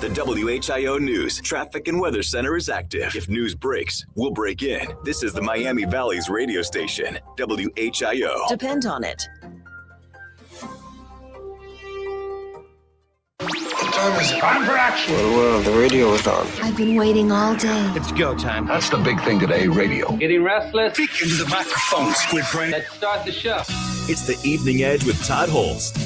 The WHIO News Traffic and Weather Center is active. If news breaks, we'll break in. This is the Miami Valley's radio station, WHIO. Depend on it. What time is it? Time for action. Well, the radio is on. I've been waiting all day. It's go time. That's the big thing today, radio. Getting restless? Speak into the microphone, Squid Brain. Let's start the show. It's the Evening Edge with Todd Hollst.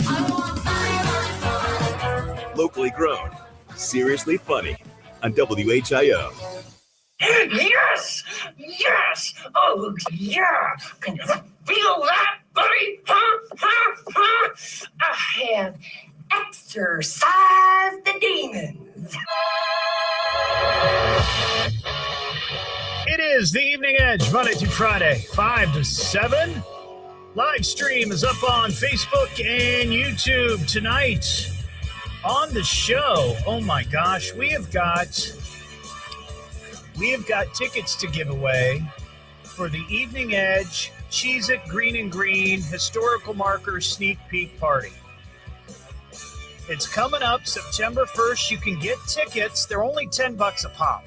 Locally grown, seriously funny on WHIO. Yes! Yes! Oh, yeah! Can you feel that, buddy? I have exorcised the demons. It is the Evening Edge, Monday through Friday, 5 to 7. Live stream is up on Facebook and YouTube tonight. On the show, oh my gosh, we have got tickets to give away for the Evening Edge Cheez-It Green and Green Historical Marker Sneak Peek Party. It's coming up September 1st. You can get tickets. They're only $10 a pop.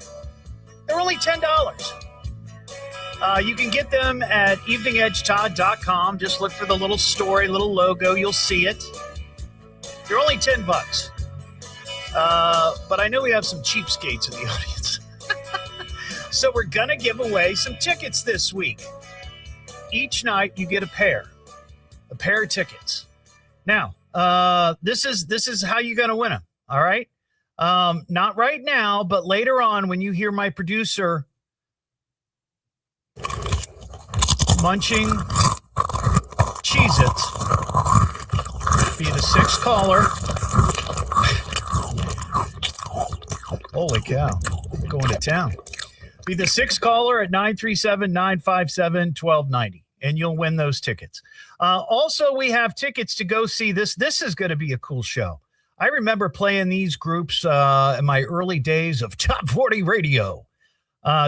They're only $10. You can get them at eveningedgetodd.com. Just look for the little story, little logo. You'll see it. They're only $10. But I know we have some cheapskates in the audience. So we're going to give away some tickets this week. Each night you get a pair of tickets. Now, this is how you're going to win them. All right. Not right now, but later on when you hear my producer munching Cheez-Its, be the sixth caller. Holy cow. Going to town. Be the sixth caller at 937-957-1290, and you'll win those tickets. Also, we have tickets to go see this. This is going to be a cool show. I remember playing these groups in my early days of Top 40 radio.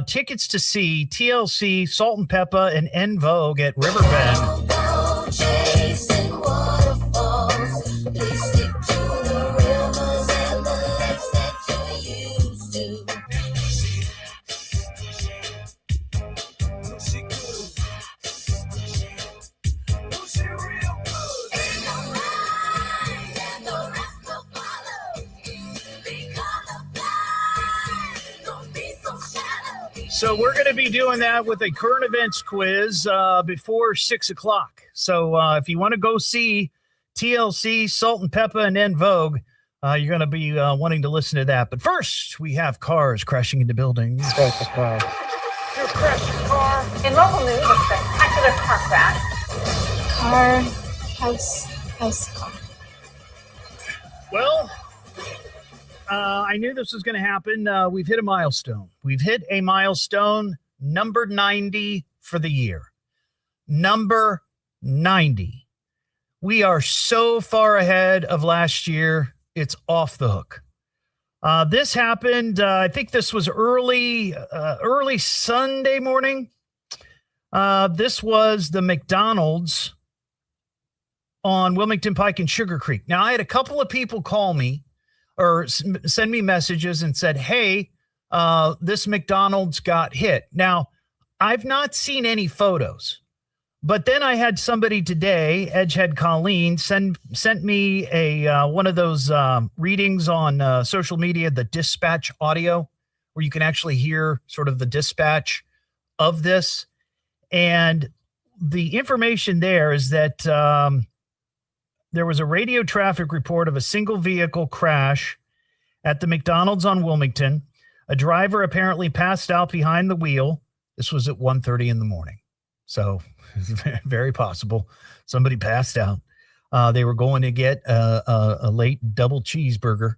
Tickets to see TLC, Salt and Pepper, and En Vogue at Riverbend. So we're going to be doing that with a current events quiz before 6 o'clock. So if you want to go see TLC, Salt and Pepper, and En Vogue, you're going to be wanting to listen to that. But first, we have cars crashing into buildings. Start the car. Your crashed car. In local news, a spectacular car crash. House car. Well, I knew this was going to happen. We've hit a milestone. We've hit a milestone, number 90 for the year. Number 90. We are so far ahead of last year, it's off the hook. This happened, I think this was early Sunday morning. This was the McDonald's on Wilmington Pike and Sugar Creek. Now, I had a couple of people call me or send me messages and said, hey, this McDonald's got hit. Now, I've not seen any photos, but then I had somebody today, Edgehead Colleen, sent me a one of those readings on social media, the dispatch audio, where you can actually hear sort of the dispatch of this. And the information there is that there was a radio traffic report of a single vehicle crash at the McDonald's on Wilmington. A driver apparently passed out behind the wheel. This was at 1:30 in the morning. So very possible somebody passed out. They were going to get a late double cheeseburger,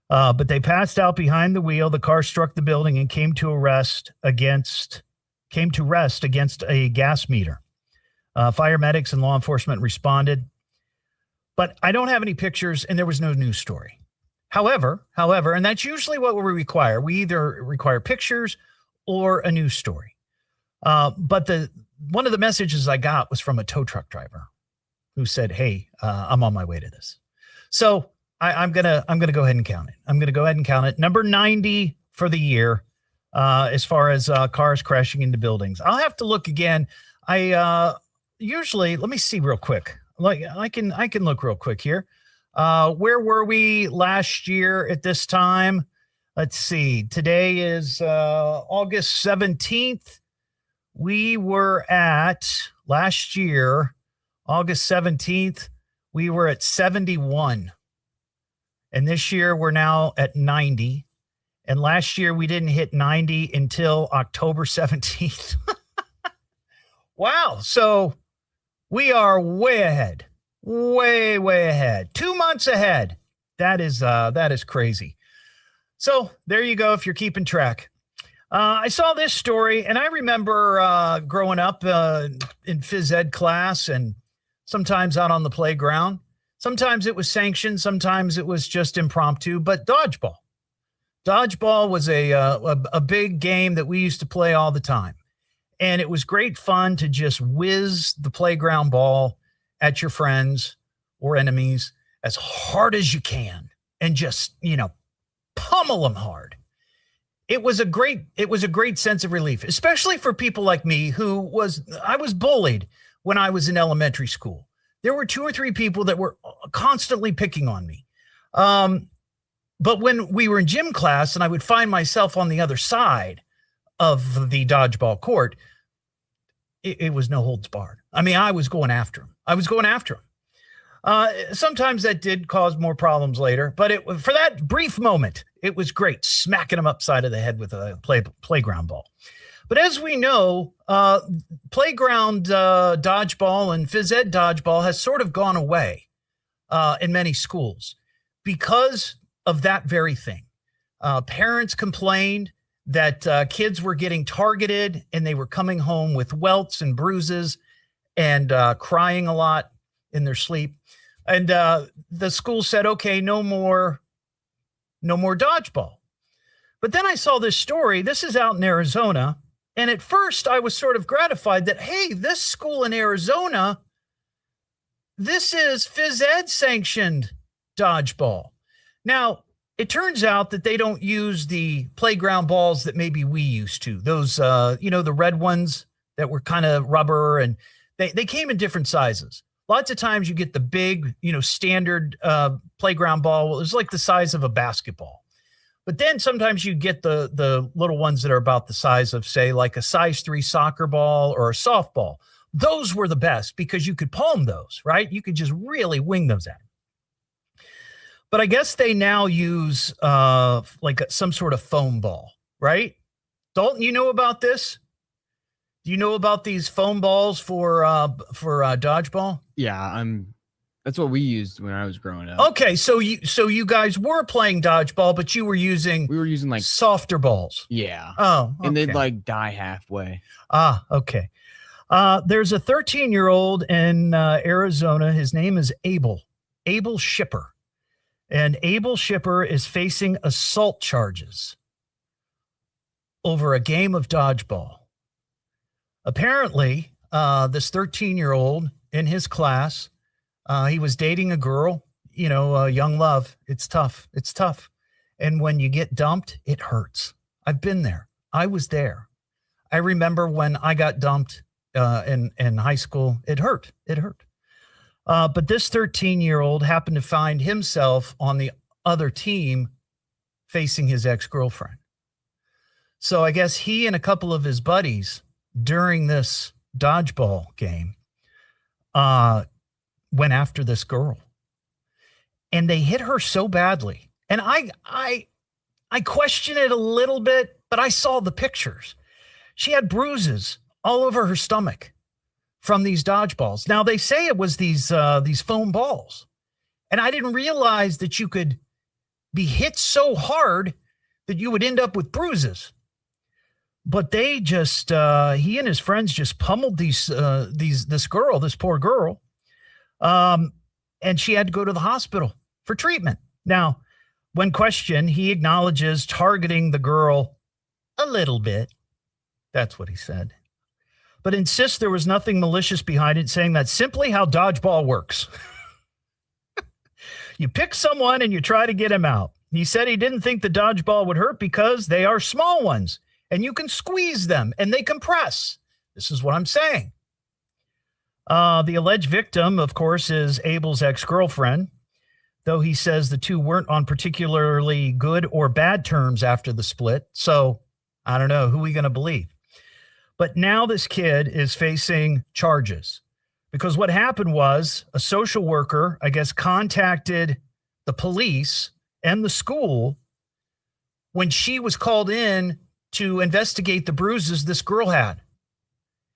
but they passed out behind the wheel. The car struck the building and came to rest against a gas meter. Fire medics and law enforcement responded. But I don't have any pictures, and there was no news story. However, and that's usually what we require. We either require pictures or a news story. But one of the messages I got was from a tow truck driver who said, hey, I'm on my way to this. So I'm gonna go ahead and count it. Number 90 for the year, as far as cars crashing into buildings. I'll have to look again. I usually, let me see real quick. Like I can look real quick here. Where were we last year at this time? Let's see. Today is August 17th. We were at last year, August 17th, we were at 71. And this year we're now at 90. And last year we didn't hit 90 until October 17th. Wow. So we are way ahead. Way ahead. 2 months ahead. That is crazy. So there you go if you're keeping track. I saw this story, and I remember growing up in phys ed class and sometimes out on the playground. Sometimes it was sanctioned. Sometimes it was just impromptu, but dodgeball. Dodgeball was a big game that we used to play all the time. And it was great fun to just whiz the playground ball at your friends or enemies as hard as you can and just, pummel them hard. It was a great sense of relief, especially for people like me I was bullied when I was in elementary school. There were 2 or 3 people that were constantly picking on me. But when we were in gym class and I would find myself on the other side of the dodgeball court, it was no holds barred. I mean, I was going after him. Sometimes that did cause more problems later, but for that brief moment, it was great smacking him upside of the head with a playground ball. But as we know, playground dodgeball and phys ed dodgeball has sort of gone away in many schools because of that very thing. Parents complained that kids were getting targeted and they were coming home with welts and bruises and crying a lot in their sleep. And the school said, okay, no more dodgeball. But then I saw this story. This is out in Arizona. And at first I was sort of gratified that, hey, this school in Arizona, this is phys ed sanctioned dodgeball. Now, it turns out that they don't use the playground balls that maybe we used to. Those, the red ones that were kind of rubber, and they came in different sizes. Lots of times you get the big, standard playground ball. Well, it was like the size of a basketball. But then sometimes you get the little ones that are about the size of, say, like a size 3 soccer ball or a softball. Those were the best because you could palm those, right? You could just really wing those at. But I guess they now use like some sort of foam ball, right? Dalton, you know about this? Do you know about these foam balls for dodgeball? Yeah, that's what we used when I was growing up. Okay, so you guys were playing dodgeball, but we were using like softer balls. Yeah. Oh, okay. And they'd like die halfway. Okay. There's a 13-year-old in Arizona. His name is Abel Shipper. And Abel Shipper is facing assault charges over a game of dodgeball. Apparently, this 13-year-old in his class, he was dating a girl, young love. It's tough. And when you get dumped, it hurts. I've been there. I was there. I remember when I got dumped in high school, it hurt. But this 13-year-old happened to find himself on the other team facing his ex-girlfriend. So I guess he and a couple of his buddies during this dodgeball game went after this girl. And they hit her so badly. And I question it a little bit, but I saw the pictures. She had bruises all over her stomach from these dodgeballs. Now, they say it was these foam balls. And I didn't realize that you could be hit so hard that you would end up with bruises. But they just, he and his friends just pummeled this poor girl. And she had to go to the hospital for treatment. Now, when questioned, he acknowledges targeting the girl a little bit. That's what he said. But insists there was nothing malicious behind it, saying that's simply how dodgeball works. You pick someone and you try to get him out. He said he didn't think the dodgeball would hurt because they are small ones and you can squeeze them and they compress. This is what I'm saying. The alleged victim, of course, is Abel's ex-girlfriend, though he says the two weren't on particularly good or bad terms after the split. So I don't know. Who are we going to believe? But now this kid is facing charges because what happened was a social worker, I guess, contacted the police and the school when she was called in to investigate the bruises this girl had.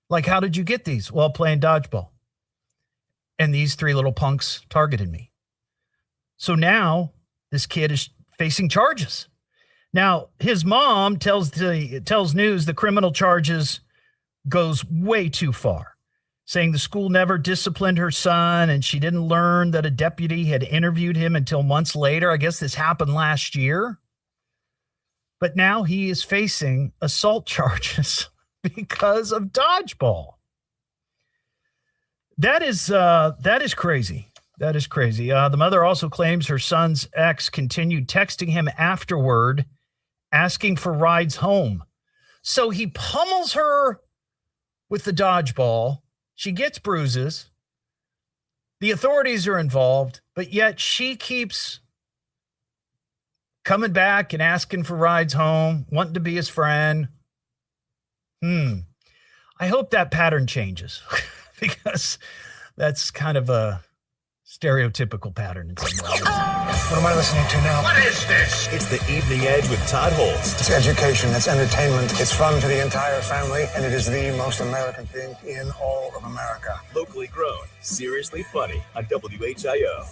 Like, how did you get these? Well, playing dodgeball. And these three little punks targeted me. So now this kid is facing charges. Now, his mom tells news the criminal charges goes way too far, saying the school never disciplined her son and she didn't learn that a deputy had interviewed him until months later. I guess this happened last year. But now he is facing assault charges because of dodgeball. That is crazy. That is crazy. The mother also claims her son's ex continued texting him afterward, asking for rides home. So he pummels her with the dodgeball. She gets bruises. The authorities are involved, but yet she keeps coming back and asking for rides home, wanting to be his friend. I hope that pattern changes because that's kind of a stereotypical pattern in some ways. What am I listening to now? What is this? It's the Evening Edge with Todd Hollst. It's education. It's entertainment. It's fun for the entire family. And it is the most American thing in all of America. Locally grown, seriously funny on WHIO.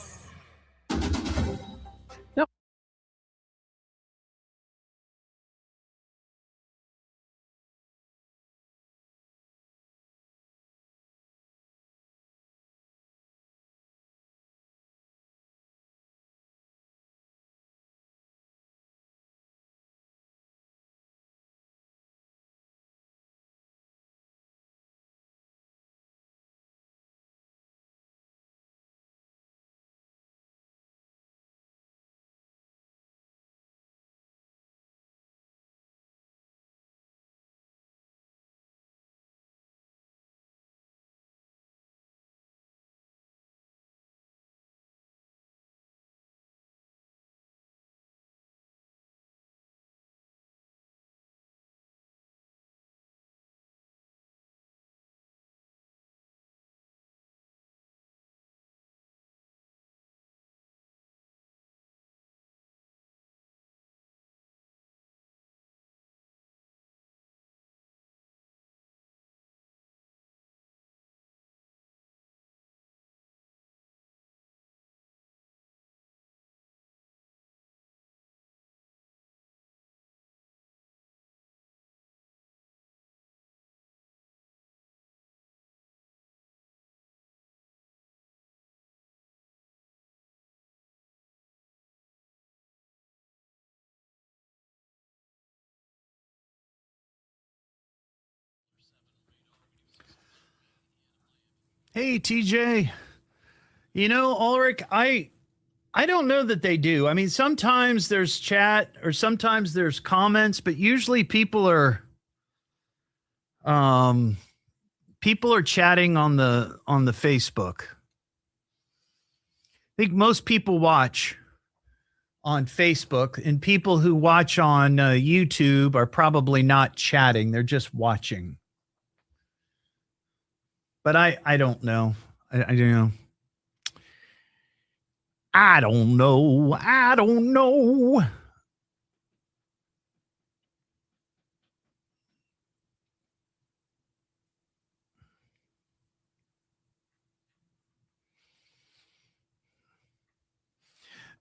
Hey, TJ. You know, Ulrich, I don't know that they do. I mean, sometimes there's chat or sometimes there's comments, but usually people are chatting on the Facebook. I think most people watch on Facebook, and people who watch on YouTube are probably not chatting. They're just watching. But I don't know. I don't know. I don't know. I don't know.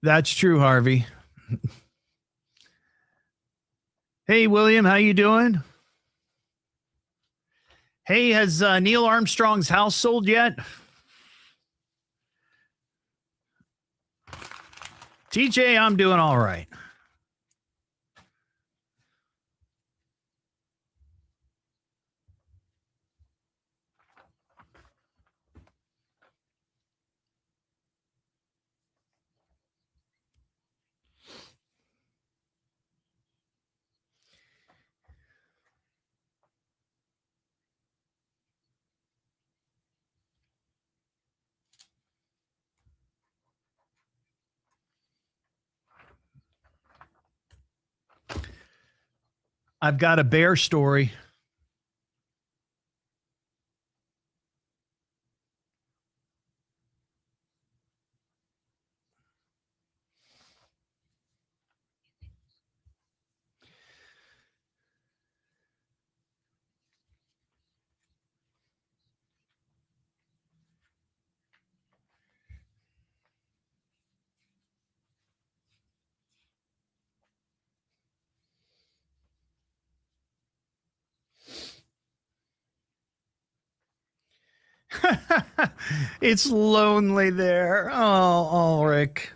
That's true, Harvey. Hey, William, how you doing? Hey, has Neil Armstrong's house sold yet? TJ, I'm doing all right. I've got a bear story. It's lonely there. Oh, Rick.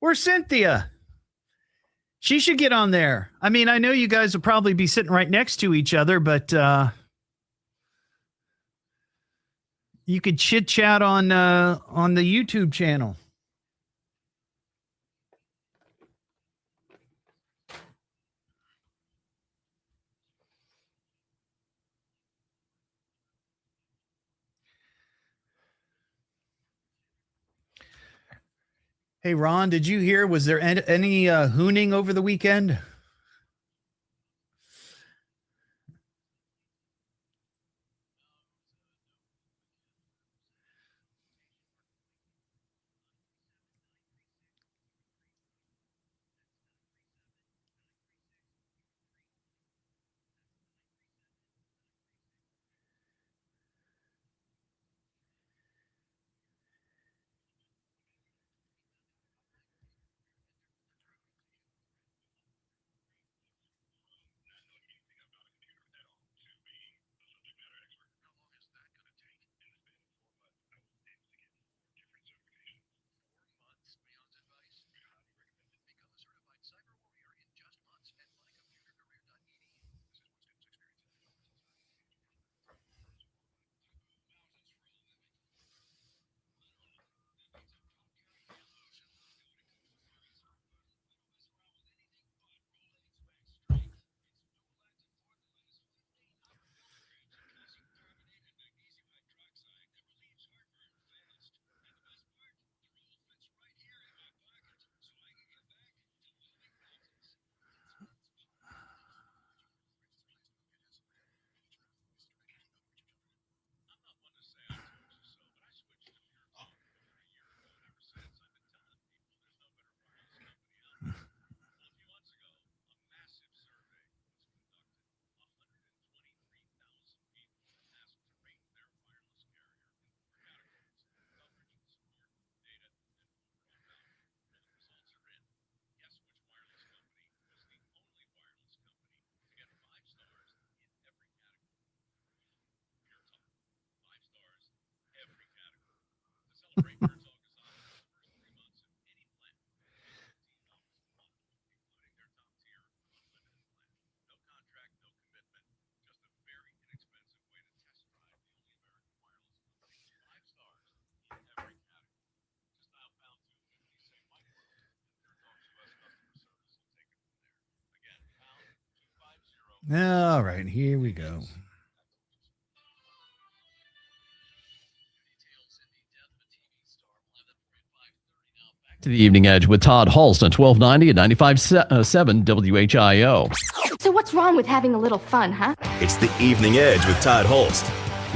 Where's Cynthia? She should get on there. I mean, I know you guys will probably be sitting right next to each other, but you could chit chat on the YouTube channel. Hey, Ron, did you hear? Was there any hooning over the weekend? All right, here we go. To the Evening Edge with Todd Hollst on 1290 and 95.7 WHIO. So what's wrong with having a little fun, huh? It's the Evening Edge with Todd Hollst.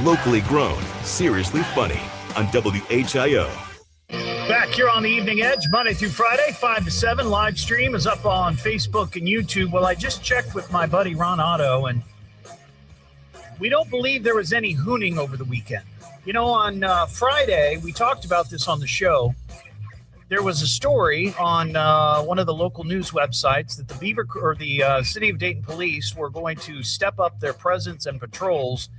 Locally grown, seriously funny on WHIO. Back here on the Evening Edge, Monday through Friday, 5 to 7. Live stream is up on Facebook and YouTube. Well, I just checked with my buddy Ron Otto, and we don't believe there was any hooning over the weekend. You know, on Friday, we talked about this on the show. There was a story on one of the local news websites that the City of Dayton Police were going to step up their presence and patrols.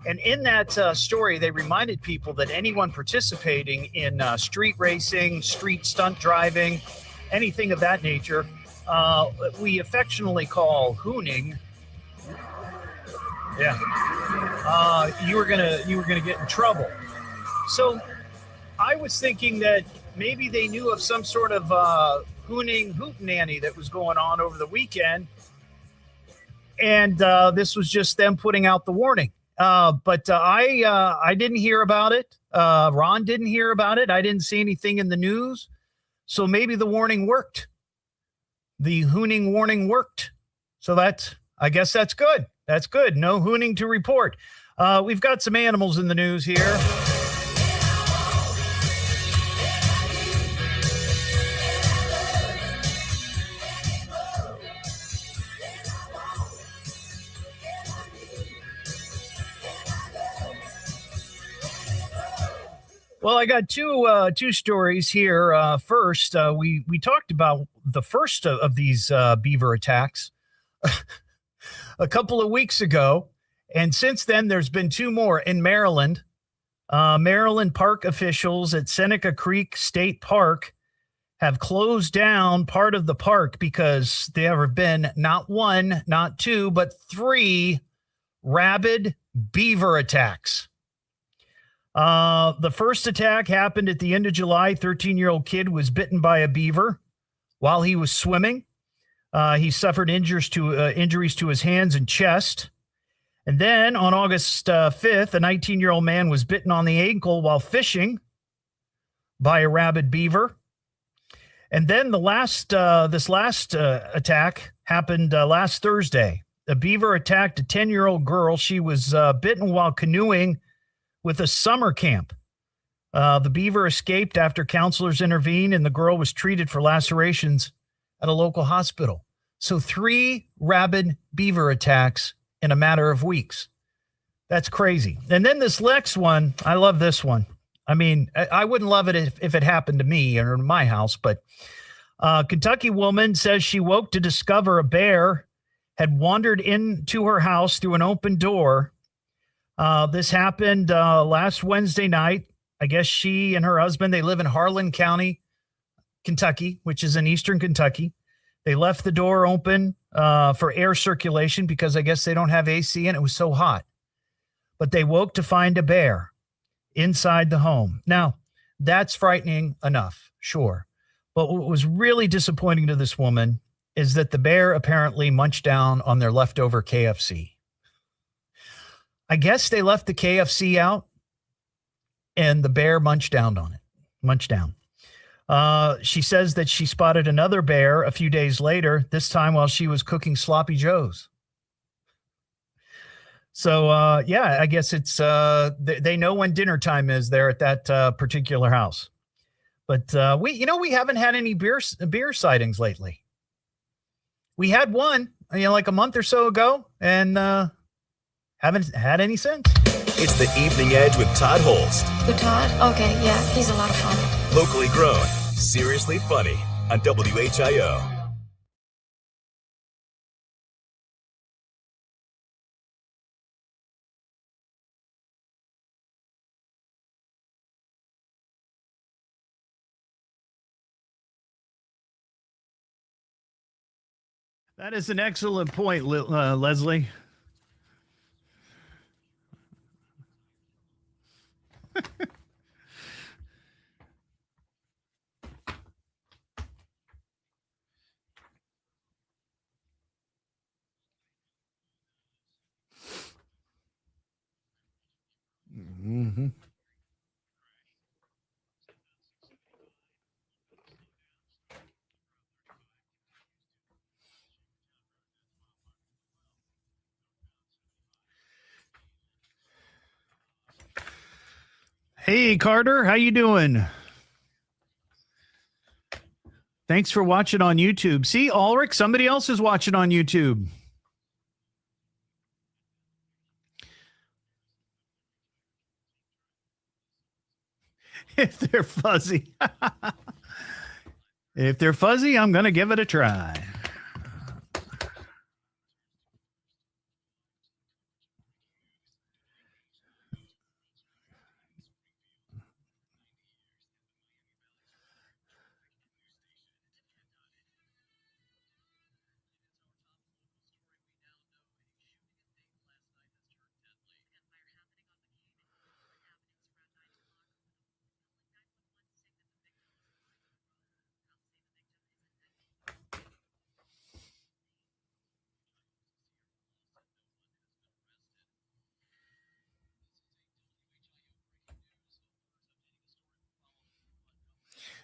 And in that story, they reminded people that anyone participating in street racing, street stunt driving, anything of that nature, we affectionately call hooning. Yeah, you were gonna get in trouble. So I was thinking that maybe they knew of some sort of hootenanny that was going on over the weekend, and this was just them putting out the warning. But I didn't hear about it. Ron didn't hear about it. I didn't see anything in the news. So maybe the warning worked. The hooning warning worked. So that's I guess that's good. That's good. No hooning to report. We've got some animals in the news here. Well, I got two stories here. First, we talked about the first of these beaver attacks a couple of weeks ago, and since then there's been two more in Maryland. Maryland park officials at Seneca Creek State Park have closed down part of the park because there have been not one, not two, but three rabid beaver attacks. The first attack happened at the end of July. 13-year-old kid was bitten by a beaver while he was swimming. He suffered injuries to his hands and chest. And then on August 5th, a 19-year-old man was bitten on the ankle while fishing by a rabid beaver. And then this last attack happened last Thursday. A beaver attacked a 10-year-old girl. She was bitten while canoeing with a summer camp. The beaver escaped after counselors intervened, and the girl was treated for lacerations at a local hospital. So 3 rabid beaver attacks in a matter of weeks. That's crazy. And then this next one, I love this one. I mean, I wouldn't love it if it happened to me or in my house, but Kentucky woman says she woke to discover a bear had wandered into her house through an open door. This happened last Wednesday night. I guess she and her husband, they live in Harlan County, Kentucky, which is in eastern Kentucky. They left the door open for air circulation because I guess they don't have AC and it was so hot. But they woke to find a bear inside the home. Now, that's frightening enough, sure. But what was really disappointing to this woman is that the bear apparently munched down on their leftover KFC. I guess they left the KFC out and the bear munched down on it. Munched down. She says that she spotted another bear a few days later, this time while she was cooking sloppy joes. So, yeah, I guess it's they know when dinner time is there at that particular house. But we haven't had any beer sightings lately. We had one, like a month or so ago, and haven't had any since. It's the Evening Edge with Todd Hollst. Who, Todd? Okay, yeah, he's a lot of fun. Locally grown, seriously funny on WHIO. That is an excellent point, Leslie. Mm-hmm. Hey, Carter, how you doing? Thanks for watching on YouTube. See, Ulrich, somebody else is watching on YouTube. If they're fuzzy. If they're fuzzy, I'm going to give it a try.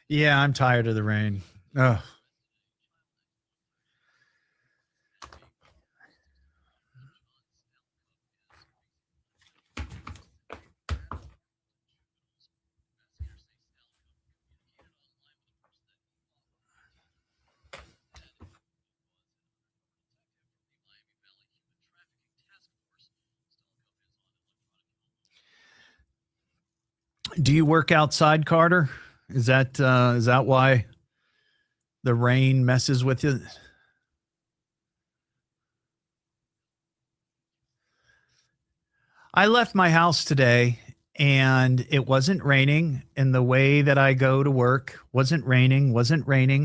Yeah, I'm tired of the rain. Ugh. Do you work outside, Carter? Is that why the rain messes with you? I left my house today and it wasn't raining, and the way that I go to work wasn't raining.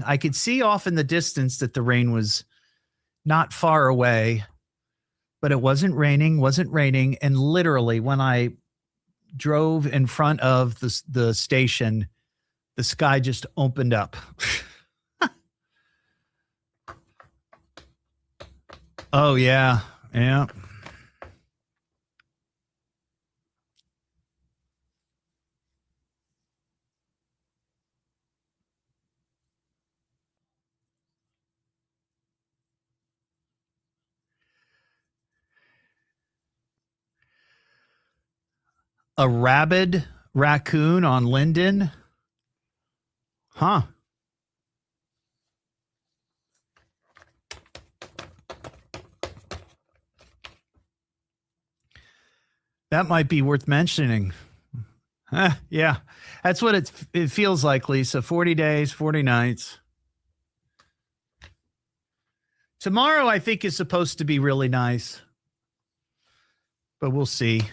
I could see off in the distance that the rain was not far away, but it wasn't raining. And literally when I drove in front of the station, the sky just opened up. Oh, yeah. Yeah. A rabid raccoon on Linden? Huh. That might be worth mentioning. Yeah, that's what it feels like, Lisa. 40 days, 40 nights. Tomorrow, I think, is supposed to be really nice, but we'll see.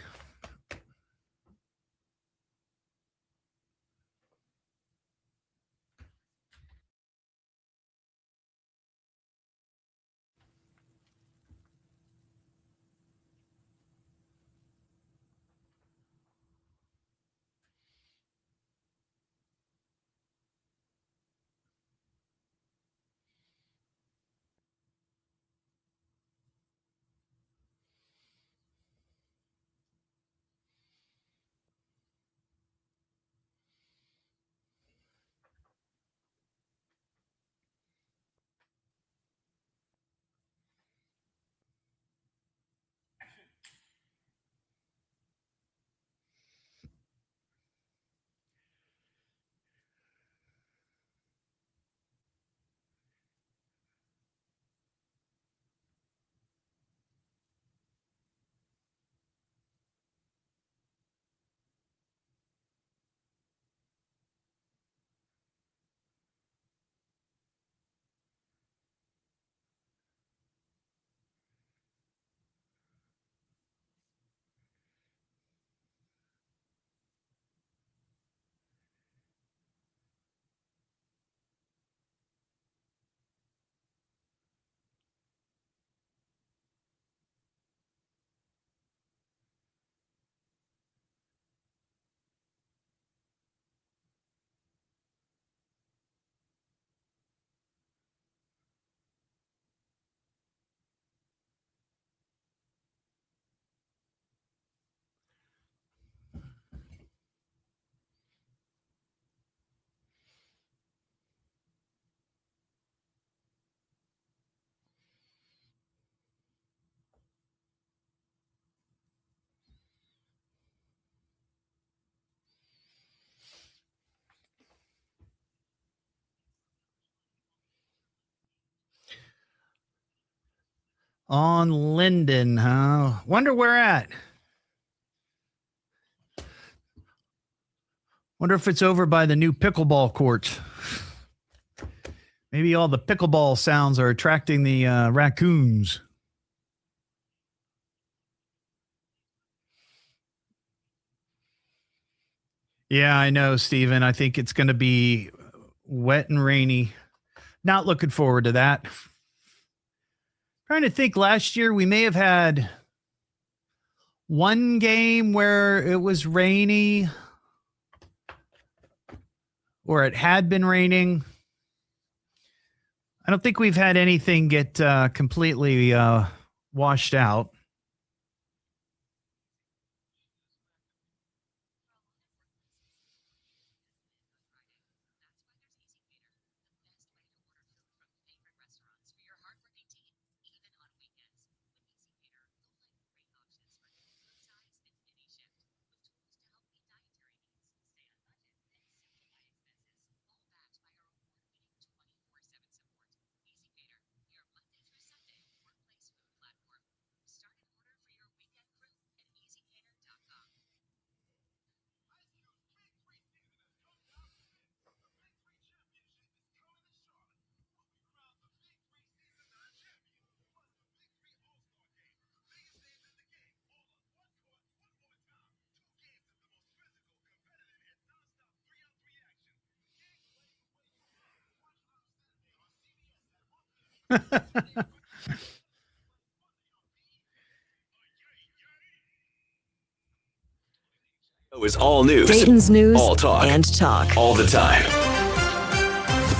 On Linden, huh? Wonder where at. Wonder if it's over by the new pickleball court. Maybe all the pickleball sounds are attracting the raccoons. Yeah, I know, Steven. I think it's going to be wet and rainy. Not looking forward to that. Trying to think, last year we may have had one game where it was rainy or it had been raining. I don't think we've had anything get completely washed out. Is all news, Dayton's news, all talk, and talk. all the time.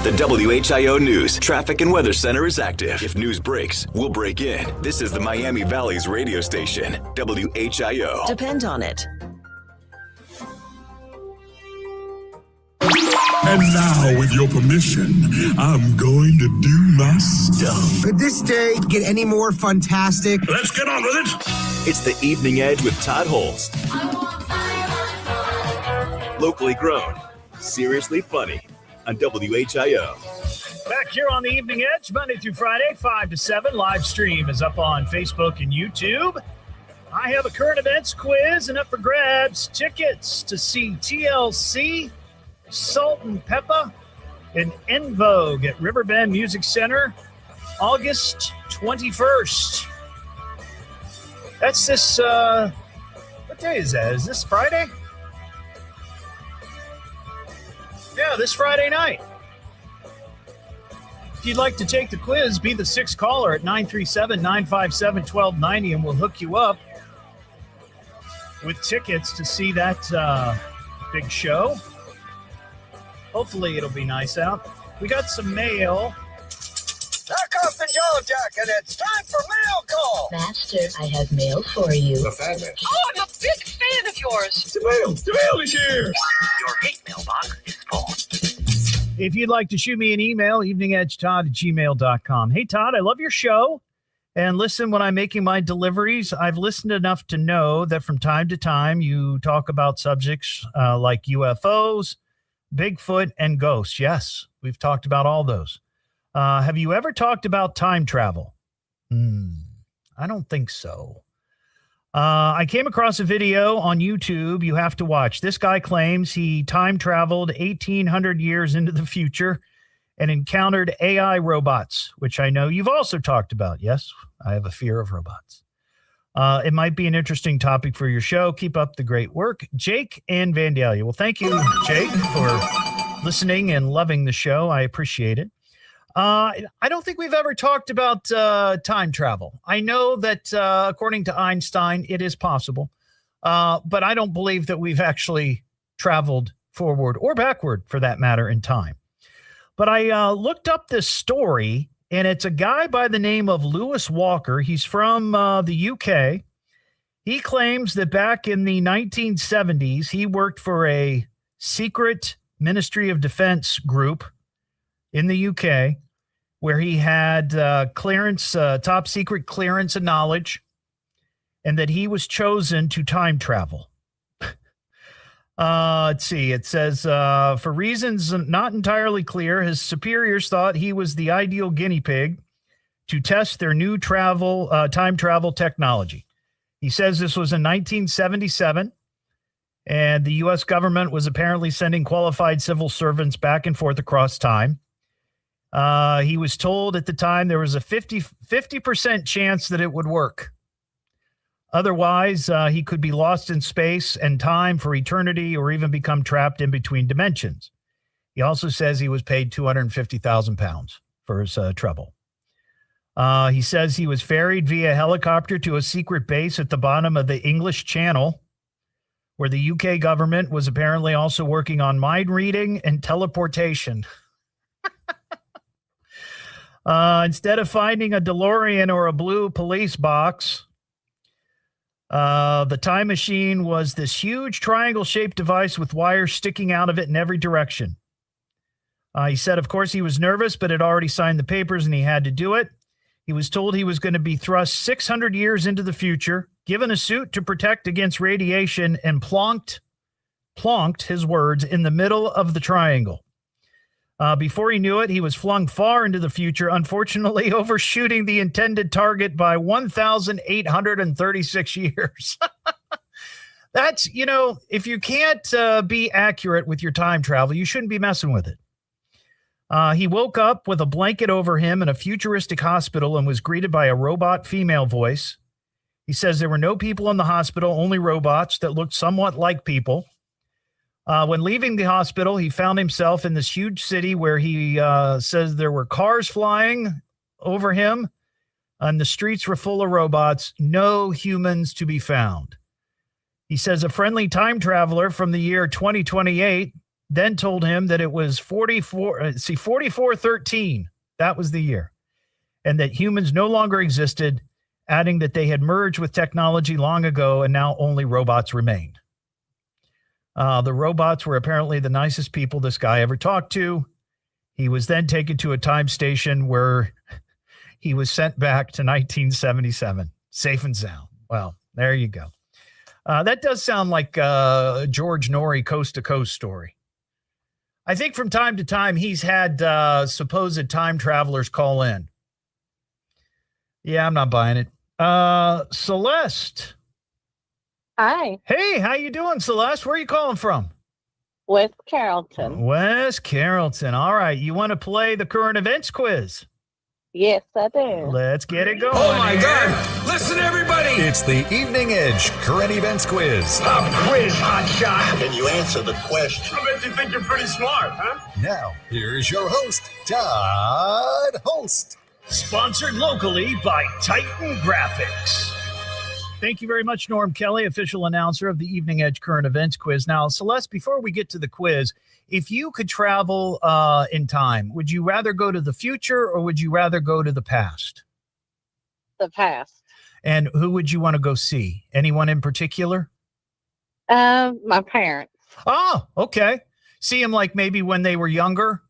The WHIO News Traffic and Weather Center is active. If news breaks, we'll break in. This is the Miami Valley's radio station, WHIO. Depend on it. And now, with your permission, I'm going to do my stuff. Could this day get any more fantastic? Let's get on with it. It's the Evening Edge with Todd Hollst. Locally grown, seriously funny on WHIO. Back here on the Evening Edge, Monday through Friday, 5 to 7. Live stream is up on Facebook and YouTube. I have a current events quiz and up for grabs. Tickets to see TLC, Salt and Pepper, and En Vogue at Riverbend Music Center, August 21st. That's this, what day is that? Is this Friday? Yeah, this Friday night. If you'd like to take the quiz, be the sixth caller at 937-957-1290, and we'll hook you up with tickets to see that big show. Hopefully it'll be nice out. We got some mail. Knock off the jaw jack, and it's time for mail call. Master, I have mail for you. The fan mail. Oh, I'm a big fan of yours. The mail is here. Your hate mailbox is full. If you'd like to shoot me an email, eveningedgetodd@gmail.com. Hey, Todd, I love your show. And listen, when I'm making my deliveries, I've listened enough to know that from time to time you talk about subjects like UFOs, Bigfoot, and ghosts. Yes, we've talked about all those. Have you ever talked about time travel? I don't think so. I came across a video on YouTube you have to watch. This guy claims he time traveled 1,800 years into the future and encountered AI robots, which I know you've also talked about. Yes, I have a fear of robots. It might be an interesting topic for your show. Keep up the great work. Jake and Vandalia. Well, thank you, Jake, for listening and loving the show. I appreciate it. I don't think we've ever talked about time travel. I know that according to Einstein, it is possible, but I don't believe that we've actually traveled forward or backward, for that matter, in time. But I looked up this story, and it's a guy by the name of Lewis Walker. He's from the UK. He claims that back in the 1970s, he worked for a secret Ministry of Defense group in the UK, where he had clearance, top secret clearance and knowledge, and that he was chosen to time travel. Let's see. It says, for reasons not entirely clear, his superiors thought he was the ideal guinea pig to test their new time travel technology. He says this was in 1977, and the U.S. government was apparently sending qualified civil servants back and forth across time. He was told at the time there was a 50% chance that it would work. Otherwise, he could be lost in space and time for eternity, or even become trapped in between dimensions. He also says he was paid £250,000 for his trouble. He says he was ferried via helicopter to a secret base at the bottom of the English Channel, where the UK government was apparently also working on mind reading and teleportation. Instead of finding a DeLorean or a blue police box, the time machine was this huge triangle-shaped device with wires sticking out of it in every direction. He said, of course, he was nervous, but had already signed the papers and he had to do it. He was told he was going to be thrust 600 years into the future, given a suit to protect against radiation, and plonked, his words, in the middle of the triangle. Before he knew it, he was flung far into the future, unfortunately overshooting the intended target by 1,836 years. That's, if you can't be accurate with your time travel, you shouldn't be messing with it. He woke up with a blanket over him in a futuristic hospital and was greeted by a robot female voice. He says there were no people in the hospital, only robots that looked somewhat like people. When leaving the hospital, he found himself in this huge city where he says there were cars flying, over him, and the streets were full of robots, no humans to be found. He says a friendly time traveler from the year 2028 then told him that it was 4413. That was the year. And that humans no longer existed, adding that they had merged with technology long ago and now only robots remained. The robots were apparently the nicest people this guy ever talked to. He was then taken to a time station where he was sent back to 1977, safe and sound. Well, there you go. That does sound like a George Norrie Coast to Coast story. I think from time to time he's had supposed time travelers call in. Yeah, I'm not buying it. Celeste. Hi. Hey, how you doing, Celeste? Where are you calling from? West Carrollton. West Carrollton. All right. You want to play the current events quiz? Yes, I do. Let's get it going. Oh my God! Listen, everybody! It's the Evening Edge Current Events Quiz. Pop quiz, hot shot! Can you answer the question? I bet you think you're pretty smart, huh? Now, here's your host, Todd Hollst. Sponsored locally by Titan Graphics. Thank you very much, Norm Kelly, official announcer of the Evening Edge Current Events Quiz. Now, Celeste, before we get to the quiz, if you could travel in time, would you rather go to the future or would you rather go to the past? The past. And who would you want to go see? Anyone in particular? My parents. Oh, okay. See them like maybe when they were younger?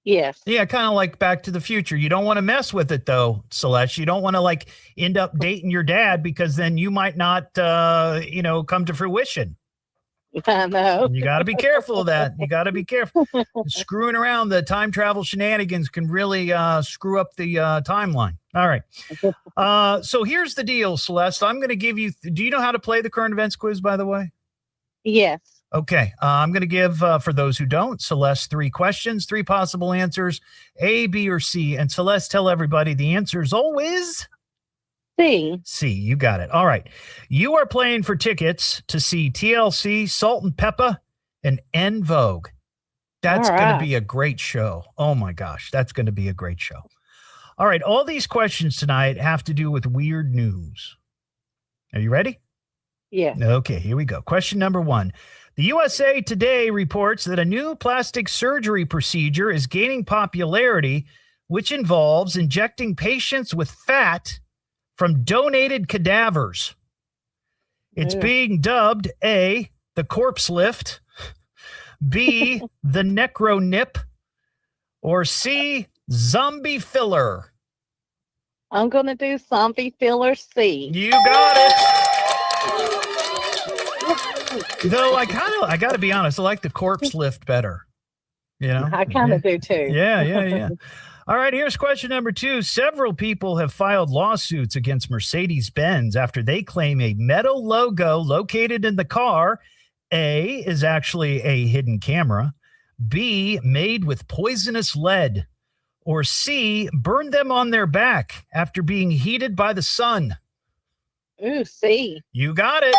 Yes. Yeah, kind of like Back to the Future. You don't want to mess with it, though, Celeste. You don't want to like end up dating your dad because then you might not, come to fruition. I know. You got to be careful of that. You got to be careful. Screwing around, the time travel shenanigans can really screw up the timeline. All right. So here's the deal, Celeste. I'm going to give you. Do you know how to play the current events quiz, by the way? Yes. Okay. I'm going to give, for those who don't, Celeste 3 questions, 3 possible answers, A, B, or C. And Celeste, tell everybody the answer is always C. C. You got it. All right. You are playing for tickets to see TLC, Salt and Pepper, and En Vogue. That's going to be a great show. Oh, my gosh. That's going to be a great show. All right. All these questions tonight have to do with weird news. Are you ready? Yeah. Okay. Here we go. Question number 1. The USA Today reports that a new plastic surgery procedure is gaining popularity, which involves injecting patients with fat from donated cadavers. It's being dubbed A, the corpse lift, B, the necro nip, or C, zombie filler. I'm going to do zombie filler C. You got it. Though I got to be honest, I like the corpse lift better. You know, I kind of do too. Yeah. All right, here's question number 2. Several people have filed lawsuits against Mercedes-Benz after they claim a metal logo located in the car, A, is actually a hidden camera, B, made with poisonous lead, or C, burned them on their back after being heated by the sun. Ooh, C. You got it.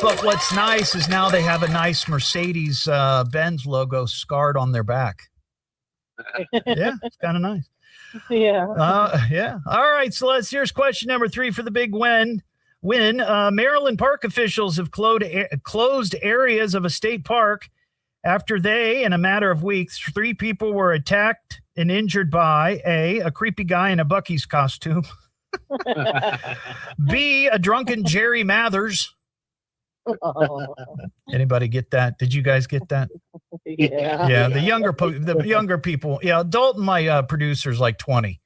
But what's nice is now they have a nice Mercedes Benz logo scarred on their back. Yeah, it's kind of nice. Yeah. Yeah. All right, so here's question number 3 for the big win. Maryland park officials have closed areas of a state park after they, in a matter of weeks, 3 people were attacked and injured by a creepy guy in a Buc-ee's costume, B, a drunken Jerry Mathers. Anybody get that? Did you guys get that? Yeah. The younger people. Yeah, Dalton, my producer's like 20,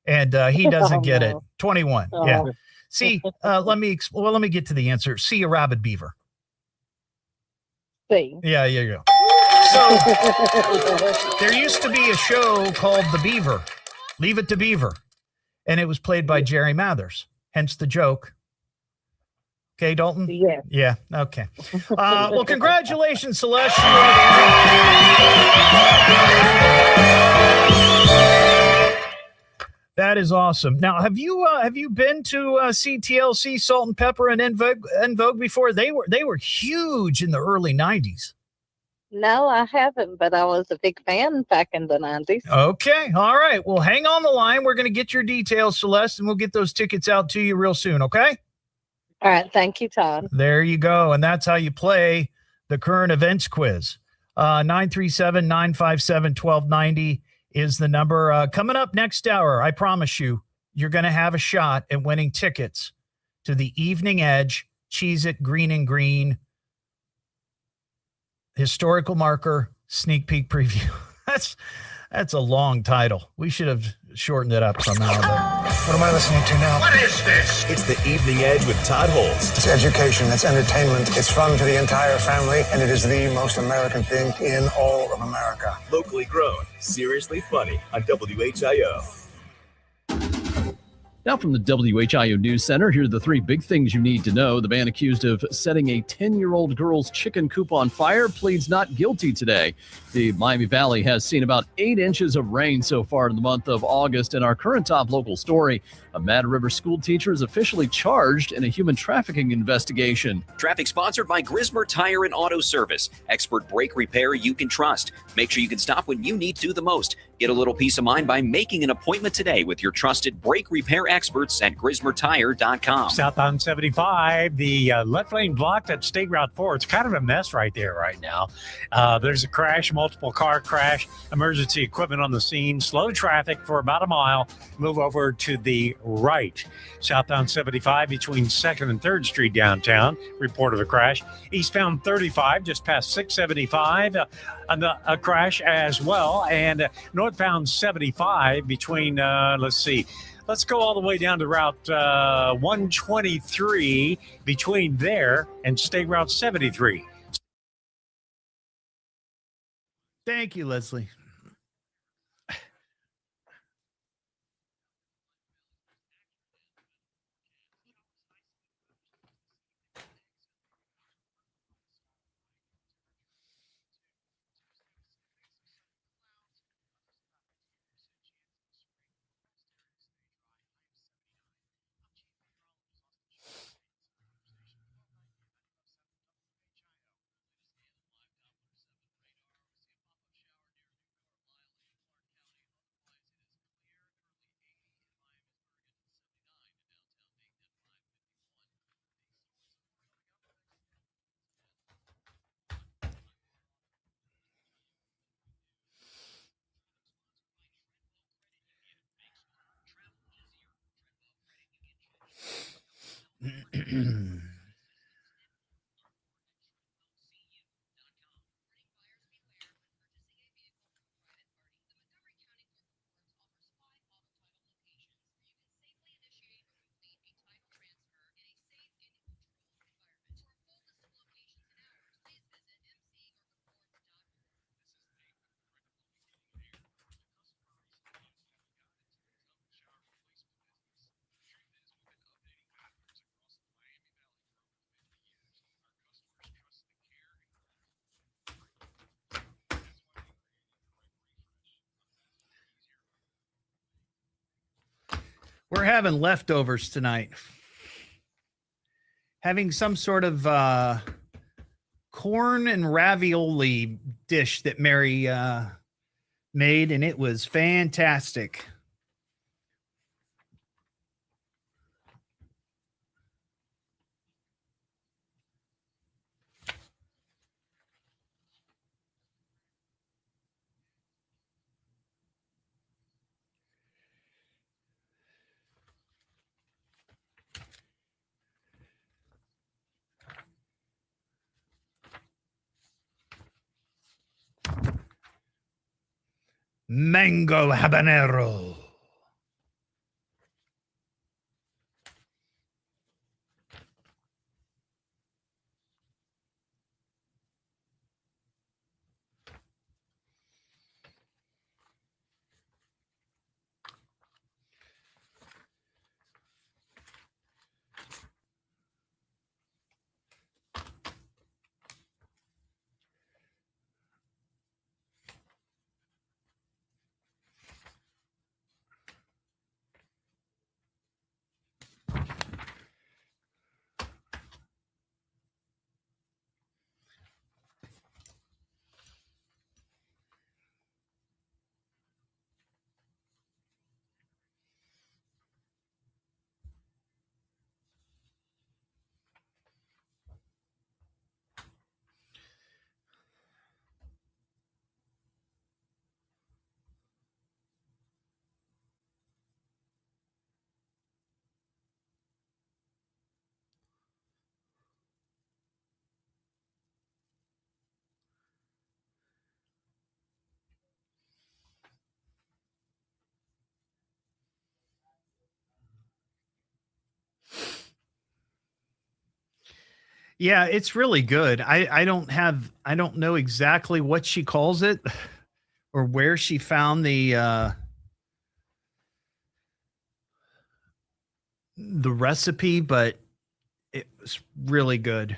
and he doesn't get it. 21. Yeah. See, let me get to the answer. See, a rabid beaver. C. Yeah, you go. So there used to be a show called The Beaver, Leave It to Beaver, and it was played by Jerry Mathers. Hence the joke. Okay, Dalton? Yeah. Yeah, okay. Well, congratulations, Celeste. That is awesome. Now, have you been to see TLC, Salt and Pepper, and En Vogue before? They were huge in the early 90s. No, I haven't, but I was a big fan back in the 90s. Okay. All right. Well, hang on the line. We're going to get your details, Celeste, and we'll get those tickets out to you real soon. Okay. All right. Thank you, Todd. There you go. And that's how you play the current events quiz. 937-957-1290 is the number. Coming up next hour, I promise you, you're going to have a shot at winning tickets to the Evening Edge Cheez-It Green and Green historical marker sneak peek preview. That's a long title. We should have shortened it up somehow. But What am I listening to now? What is this? It's the Evening Edge with Todd Hollst. It's education, it's entertainment, it's fun for the entire family, and it is the most American thing in all of America. Locally grown, seriously funny on WHIO. Now from the WHIO News Center, here are the three big things you need to know. The man accused of setting a 10-year-old girl's chicken coop on fire pleads not guilty today. The Miami Valley has seen about 8 inches of rain so far in the month of August. And our current top local story, a Mad River school teacher is officially charged in a human trafficking investigation. Traffic sponsored by Grismer Tire and Auto Service. Expert brake repair you can trust. Make sure you can stop when you need to the most. Get a little peace of mind by making an appointment today with your trusted brake repair experts at GrismerTire.com. Southbound 75, the left lane blocked at State Route 4. It's kind of a mess right there right now. There's a crash, multiple car crash, emergency equipment on the scene, slow traffic for about a mile. Move over to the right. Southbound 75 between 2nd and 3rd Street downtown. Report of a crash. Eastbound 35 just past 675. A crash as well. And northbound 75 between, let's go all the way down to Route 123 between there and State Route 73. thank you, Leslie. We're having leftovers tonight. Having some sort of corn and ravioli dish that Mary made, and it was fantastic. Mango habanero. Yeah, it's really good. I don't know exactly what she calls it or where she found the recipe, but it was really good.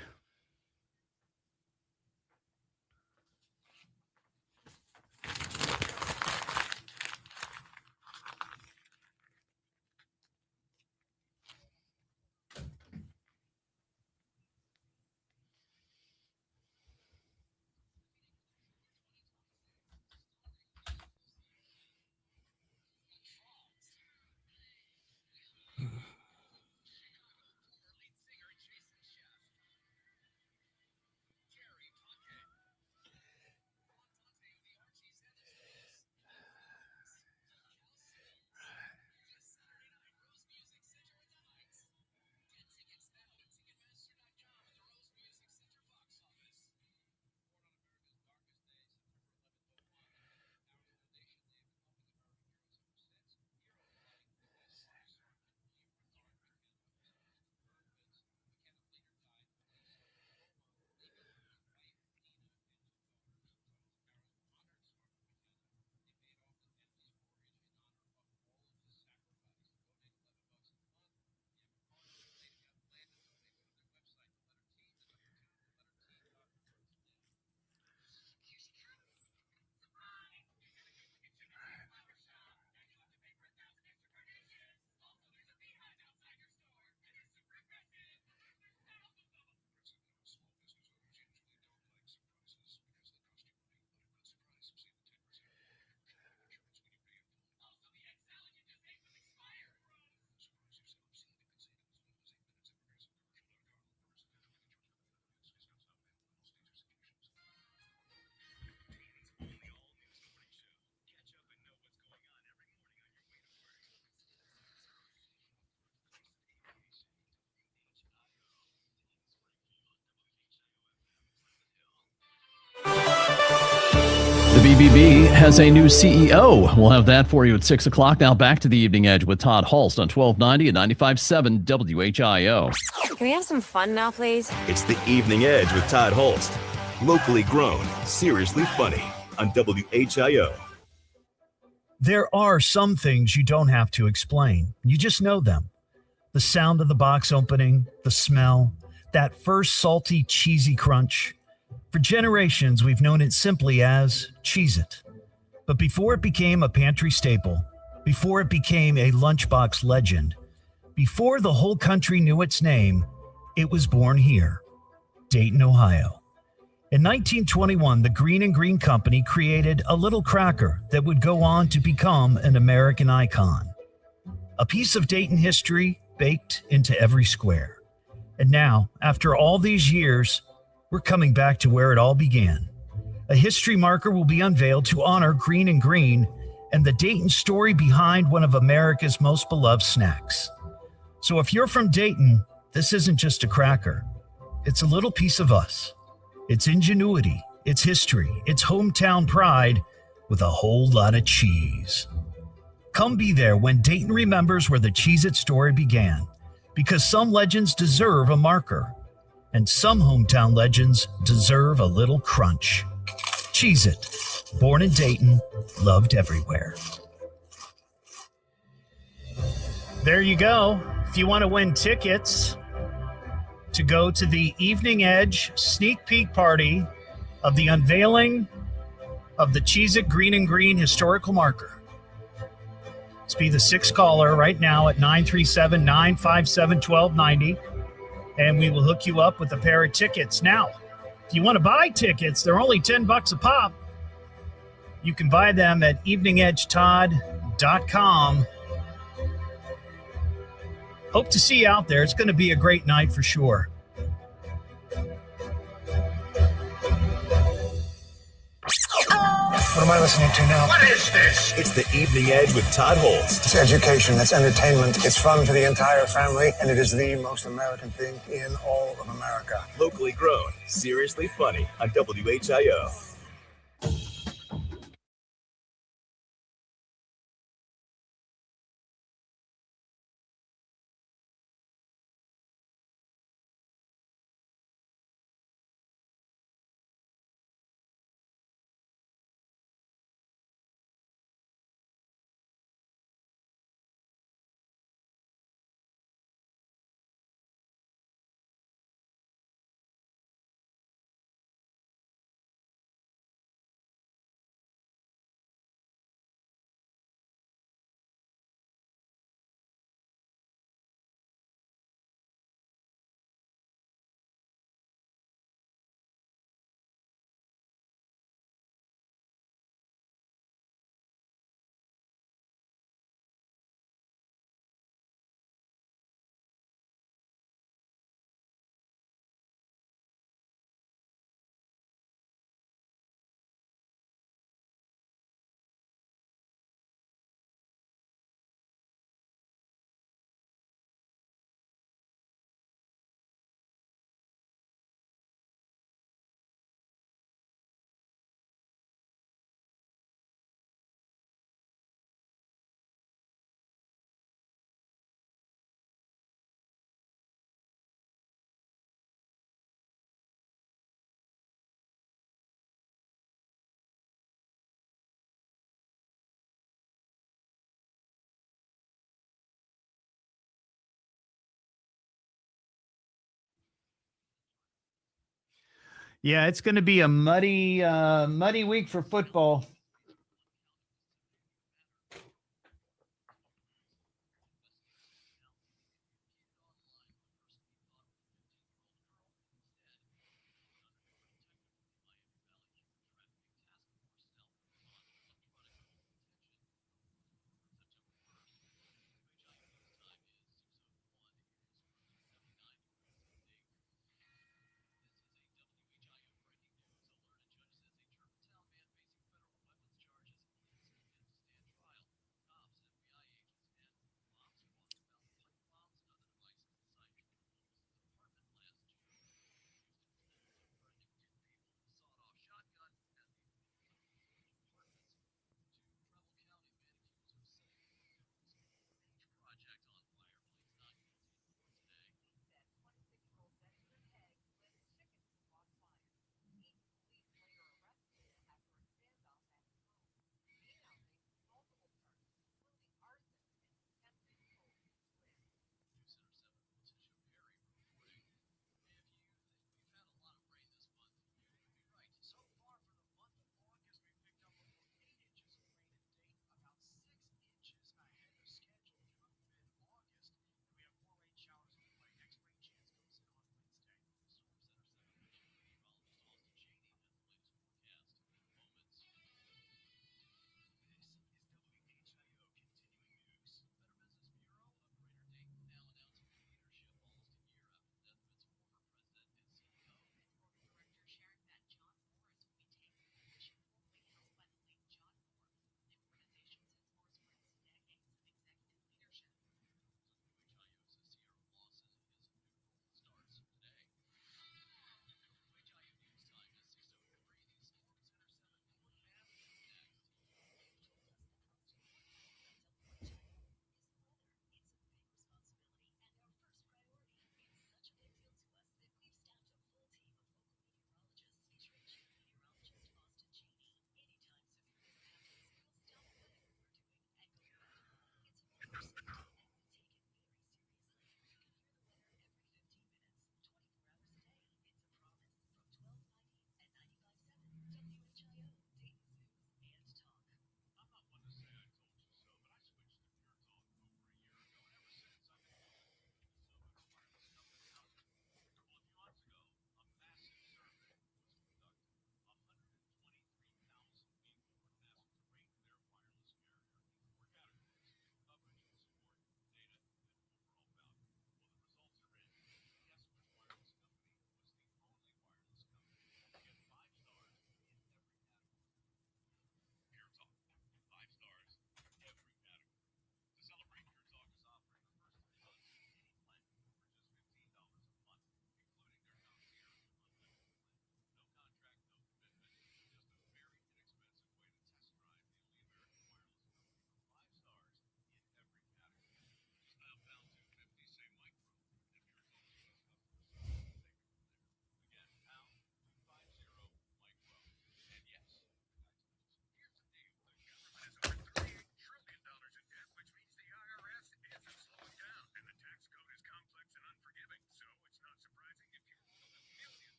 The BBB has a new CEO. We'll have that for you at 6 o'clock. Now back to the Evening Edge with Todd Hollst on 1290 and 95.7 WHIO. Can we have some fun now, please? It's the Evening Edge with Todd Hollst. Locally grown, seriously funny on WHIO. There are some things you don't have to explain. You just know them. The sound of the box opening, the smell, that first salty, cheesy crunch. For generations, we've known it simply as Cheez-It. But before it became a pantry staple, before it became a lunchbox legend, before the whole country knew its name, it was born here, Dayton, Ohio. In 1921, the Green and Green Company created a little cracker that would go on to become an American icon. A piece of Dayton history baked into every square. And now, after all these years, we're coming back to where it all began. A history marker will be unveiled to honor Green and Green and the Dayton story behind one of America's most beloved snacks. So if you're from Dayton, this isn't just a cracker. It's a little piece of us. It's ingenuity, it's history, it's hometown pride with a whole lot of cheese. Come be there when Dayton remembers where the Cheez-It story began, because some legends deserve a marker. And some hometown legends deserve a little crunch. Cheez-It, born in Dayton, loved everywhere. There you go. If you want to win tickets to go to the Evening Edge sneak peek party of the unveiling of the Cheez-It Green and Green historical marker, let's be the sixth caller right now at 937-957-1290. And we will hook you up with a pair of tickets. Now, if you want to buy tickets, they're only $10 a pop. You can buy them at eveningedgetodd.com. Hope to see you out there. It's going to be a great night for sure. What am I listening to now? What is this? It's the Evening Edge with Todd Hollst. It's education, it's entertainment, it's fun for the entire family, and it is the most American thing in all of America. Locally grown, seriously funny on WHIO. Yeah, it's going to be a muddy week for football.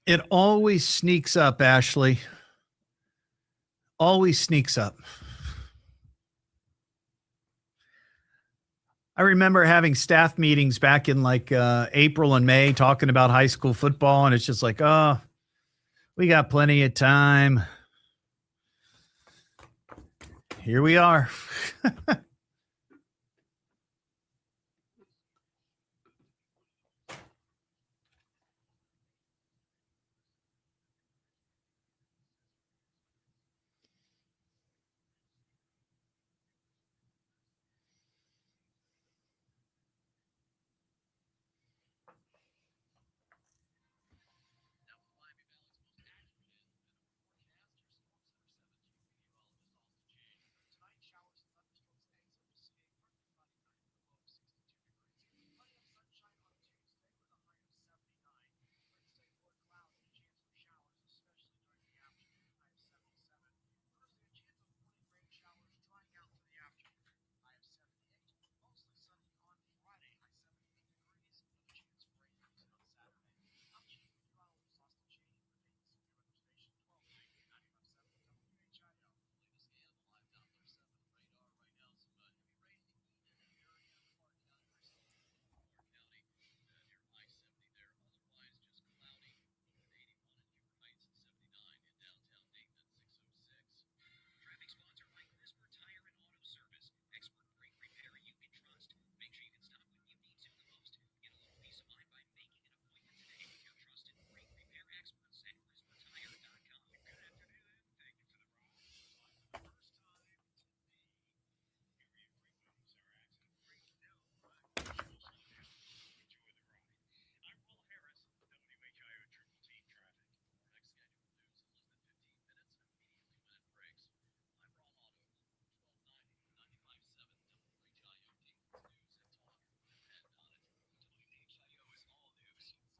It always sneaks up, Ashley. Always sneaks up. I remember having staff meetings back in like April and May talking about high school football, and it's just like, oh, we got plenty of time. Here we are.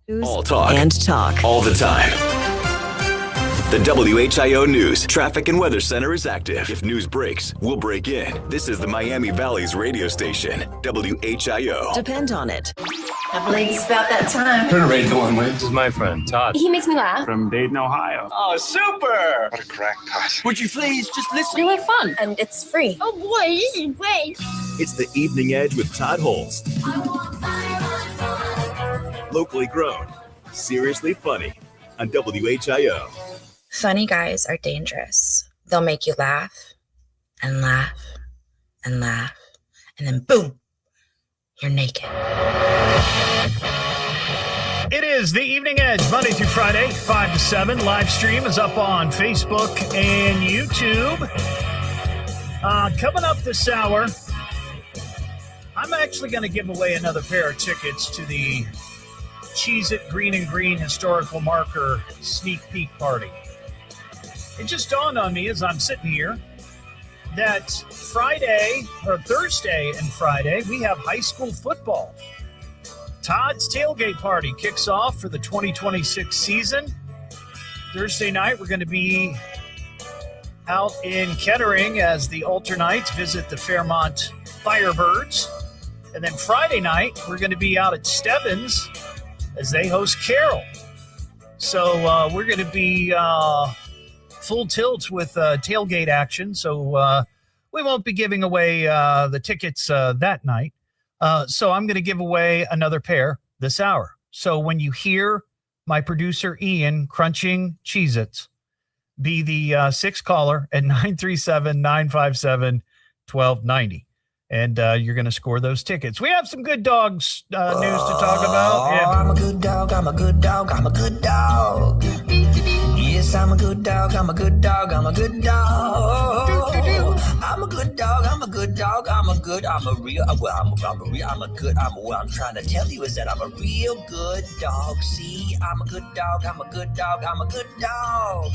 All talk. And talk. All the time. The WHIO News Traffic and Weather Center is active. If news breaks, we'll break in. This is the Miami Valley's radio station, WHIO. Depend on it. I believe it's about that time. Turn the radio on, This is my friend, Todd. He makes me laugh. From Dayton, Ohio. Oh, super! What a crackpot. Would you please just listen? You have fun, and it's free. Oh boy, this is great. It's the Evening Edge with Todd Hollst. Locally grown, seriously funny on WHIO. Funny guys are dangerous. They'll make you laugh and laugh and laugh, and then boom, you're naked. It is the Evening Edge, Monday through Friday, 5 to 7. Live stream is up on Facebook and YouTube. Coming up this hour, I'm actually going to give away another pair of tickets to the Cheez-It Green and Green Historical Marker Sneak Peek Party. It just dawned on me as I'm sitting here that Thursday and Friday, we have high school football. Todd's Tailgate Party kicks off for the 2026 season. Thursday night, we're going to be out in Kettering as the Alter Knights visit the Fairmont Firebirds. And then Friday night, we're going to be out at Stebbins as they host Carroll. So we're going to be full tilt with tailgate action. So we won't be giving away the tickets that night. So I'm going to give away another pair this hour. So when you hear my producer Ian crunching Cheez-Its, be the sixth caller at 937-957-1290. And you're going to score those tickets. We have some good dogs news to talk about. Yeah. I'm a good dog. I'm a good dog. I'm a good dog. Yes, I'm a good dog. I'm a good dog. I'm a good dog. I'm a good dog. I'm a good dog. what I'm trying to tell you is that I'm a real good dog. See, I'm a good dog. I'm a good dog. I'm a good dog.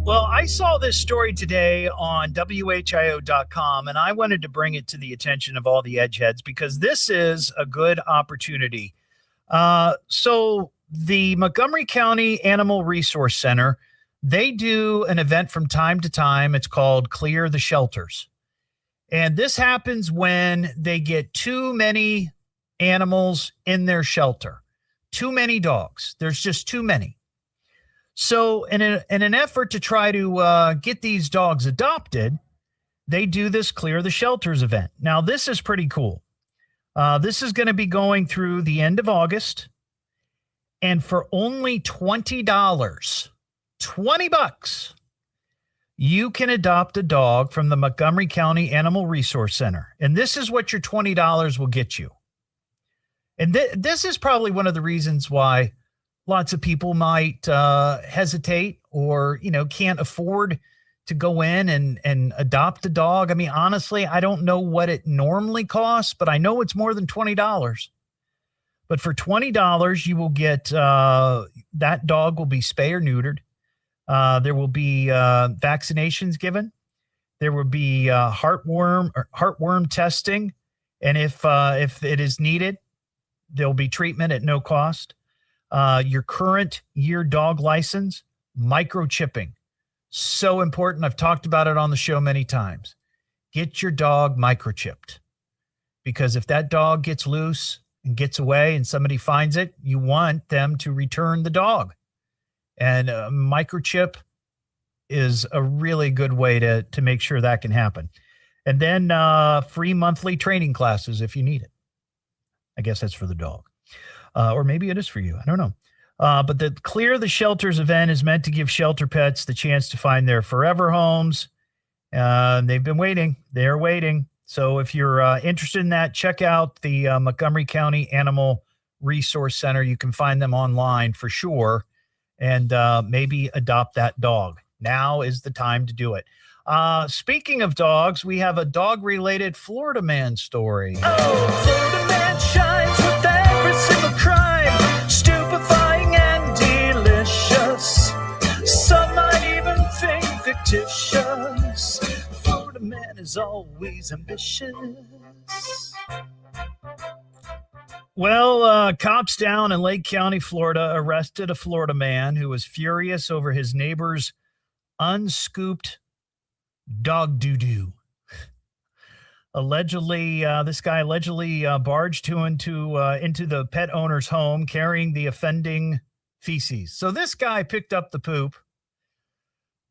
Well, I saw this story today on WHIO.com, and I wanted to bring it to the attention of all the edgeheads because this is a good opportunity. So the Montgomery County Animal Resource Center, they do an event from time to time. It's called Clear the Shelters. And this happens when they get too many animals in their shelter, too many dogs. There's just too many. So in an effort to try to get these dogs adopted, they do this Clear the Shelters event. Now, this is pretty cool. This is going to be going through the end of August. And for only $20, $20, you can adopt a dog from the Montgomery County Animal Resource Center. And this is what your $20 will get you. And this is probably one of the reasons why lots of people might hesitate or, can't afford to go in and adopt a dog. I mean, honestly, I don't know what it normally costs, but I know it's more than $20. But for $20, you will get that dog will be spay or neutered. There will be vaccinations given. There will be heartworm testing. And if it is needed, there'll be treatment at no cost. Your current year dog license, microchipping. So important. I've talked about it on the show many times. Get your dog microchipped, because if that dog gets loose and gets away and somebody finds it, you want them to return the dog. And microchip is a really good way to make sure that can happen. And then free monthly training classes if you need it. I guess that's for the dog. Or maybe it is for you. I don't know. But the Clear the Shelters event is meant to give shelter pets the chance to find their forever homes. They've been waiting. They're waiting. So if you're interested in that, check out the Montgomery County Animal Resource Center. You can find them online for sure. And maybe adopt that dog. Now is the time to do it. Speaking of dogs, we have a dog-related Florida man story. Oh, Florida man shines with every single crime, stupefying and delicious. Some might even think fictitious. Florida man is always ambitious. Well, cops down in Lake County, Florida, arrested a Florida man who was furious over his neighbor's unscooped dog doo-doo. Allegedly, this guy barged into the pet owner's home carrying the offending feces. So this guy picked up the poop,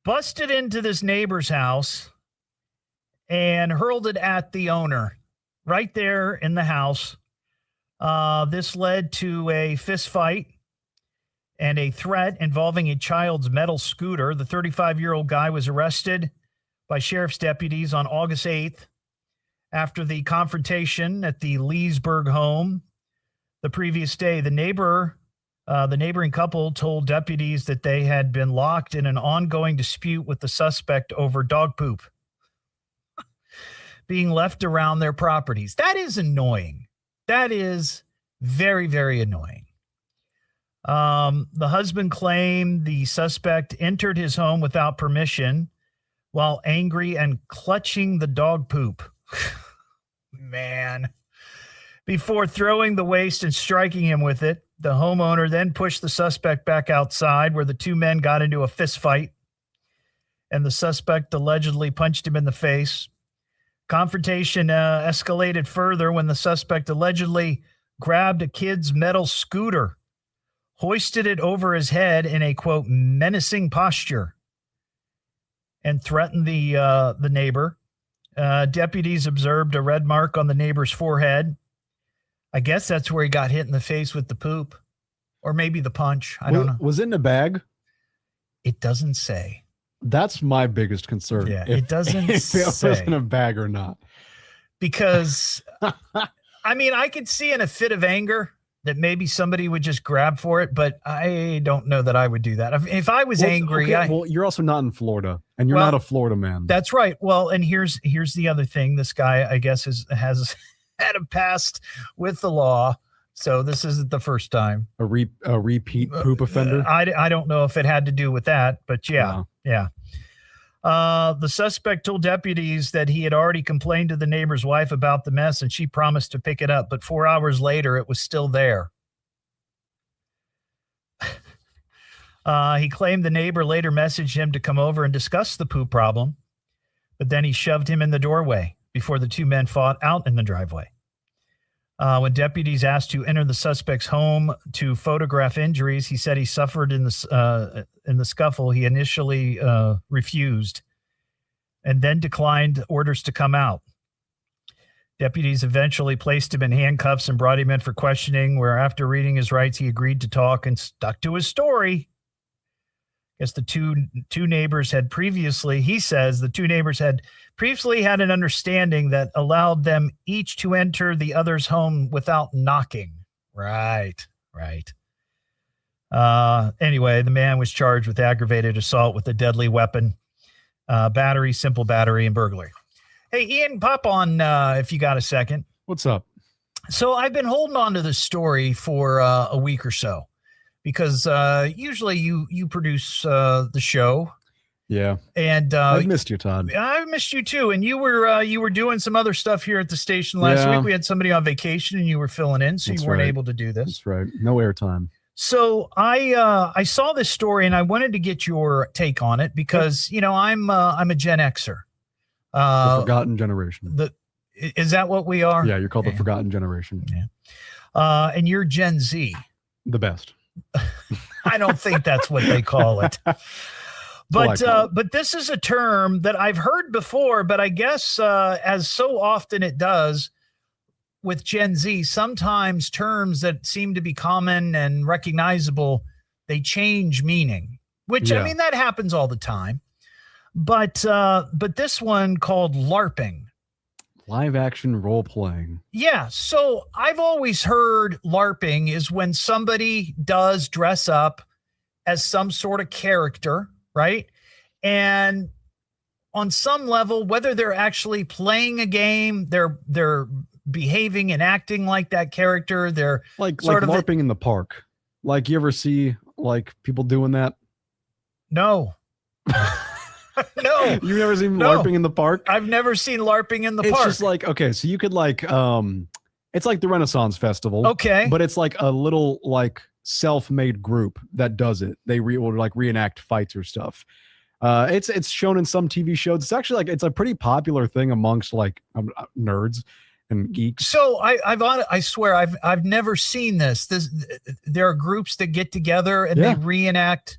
busted into this neighbor's house, and hurled it at the owner right there in the house. This led to a fist fight and a threat involving a child's metal scooter. The 35-year-old guy was arrested by sheriff's deputies on August 8th after the confrontation at the Leesburg home the previous day. The neighboring couple told deputies that they had been locked in an ongoing dispute with the suspect over dog poop being left around their properties. That is annoying. That is very, very annoying. The husband claimed the suspect entered his home without permission while angry and clutching the dog poop. Man. Before throwing the waste and striking him with it, the homeowner then pushed the suspect back outside where the two men got into a fist fight, and the suspect allegedly punched him in the face. Confrontation escalated further when the suspect allegedly grabbed a kid's metal scooter, hoisted it over his head in a, quote, menacing posture, and threatened the neighbor. Deputies observed a red mark on the neighbor's forehead. I guess that's where he got hit in the face with the poop, or maybe the punch. I don't know. Was it in a bag? It doesn't say. That's my biggest concern. Yeah, it doesn't if say. It was in a bag or not. Because, I mean, I could see in a fit of anger that maybe somebody would just grab for it, but I don't know that I would do that. If I was angry, okay, well, you're also not in Florida, and you're not a Florida man. That's right. Well, and here's the other thing. This guy, I guess, has had a past with the law, so this isn't the first time. A repeat poop offender? I don't know if it had to do with that, but yeah. The suspect told deputies that he had already complained to the neighbor's wife about the mess, and she promised to pick it up, but 4 hours later, it was still there. He claimed the neighbor later messaged him to come over and discuss the poop problem, but then he shoved him in the doorway before the two men fought out in the driveway. When deputies asked to enter the suspect's home to photograph injuries, he said he suffered in the scuffle. He initially refused and then declined orders to come out. Deputies eventually placed him in handcuffs and brought him in for questioning, where after reading his rights, he agreed to talk and stuck to his story. I guess the two neighbors had previously, he says, the two neighbors had previously had an understanding that allowed them each to enter the other's home without knocking. Right. Anyway, the man was charged with aggravated assault with a deadly weapon, battery, simple battery, and burglary. Hey, Ian, pop on if you got a second. What's up? So I've been holding on to this story for a week or so, because usually you produce the show. Yeah. And I've missed you, Todd. I missed you too. And you were doing some other stuff here at the station last week. We had somebody on vacation and you were filling in, so you weren't able to do this. That's right. No airtime. So I saw this story and I wanted to get your take on it because, you know, I'm a Gen Xer. The forgotten generation. Is that what we are? Yeah, you're called the forgotten generation. Yeah. And you're Gen Z. The best. I don't think that's what they call it. But this is a term that I've heard before, but I guess as so often it does with Gen Z, sometimes terms that seem to be common and recognizable, they change meaning, which I mean, that happens all the time. But this one called LARPing. Live action role playing. Yeah. So I've always heard LARPing is when somebody does dress up as some sort of character, right? And on some level, whether they're actually playing a game, they're behaving and acting like that character. They're like LARPing in the park. Like, you ever see like people doing that? No. No. You've never seen LARPing in the park? I've never seen LARPing in the park. It's just like, okay, so you could like It's like the Renaissance Festival. Okay. But it's like a little like self-made group that does it. They will like reenact fights or stuff. It's shown in some TV shows. It's actually like it's a pretty popular thing amongst like nerds and geeks. So I swear I've never seen this. There are groups that get together and they reenact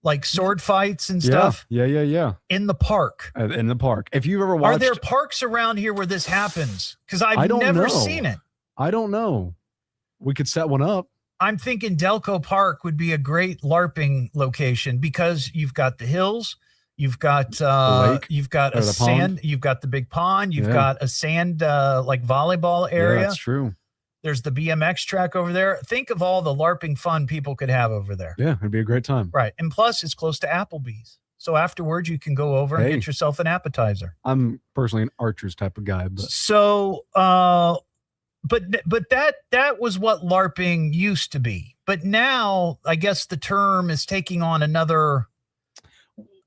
like sword fights and stuff. Yeah. In the park. In the park. If you've ever watched, are there parks around here where this happens? Because I've don't never know. seen it. I don't know. We could set one up. I'm thinking Delco Park would be a great LARPing location because you've got the hills, you've got you've got a sand, you've got the big pond, you've got a sand like volleyball area. Yeah, that's true. There's the BMX track over there. Think of all the LARPing fun people could have over there. Yeah, it'd be a great time. Right. And plus it's close to Applebee's. So afterwards you can go over and get yourself an appetizer. I'm personally an Archer's type of guy, but so but that was what LARPing used to be. But now I guess the term is taking on another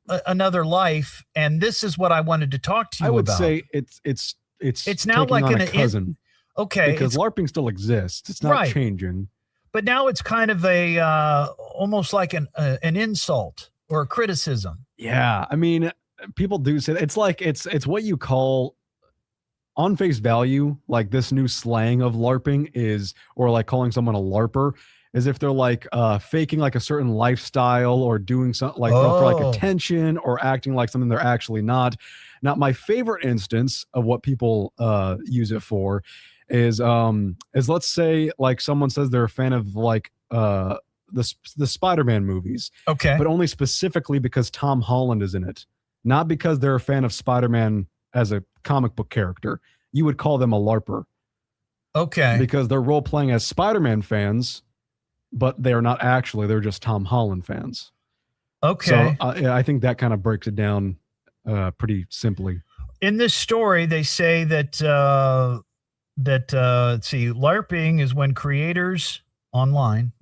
life, and this is what I wanted to talk to you about. I would say it's now like a cousin. Okay. Because LARPing still exists. It's not changing. But now it's kind of a almost like an insult or a criticism. Yeah. I mean, people do say it's like it's what you call on face value, like this new slang of LARPing is, or like calling someone a LARPer, is if they're like faking like a certain lifestyle or doing something like for like attention or acting like something they're actually not. Now, my favorite instance of what people use it for is let's say like someone says they're a fan of like the Spider-Man movies. Okay. But only specifically because Tom Holland is in it. Not because they're a fan of Spider-Man as a comic book character. You would call them a LARPer. Okay. Because they're role-playing as Spider-Man fans, but they're not actually. They're just Tom Holland fans. Okay. So I think that kind of breaks it down pretty simply. In this story, they say that let's see, LARPing is when creators online,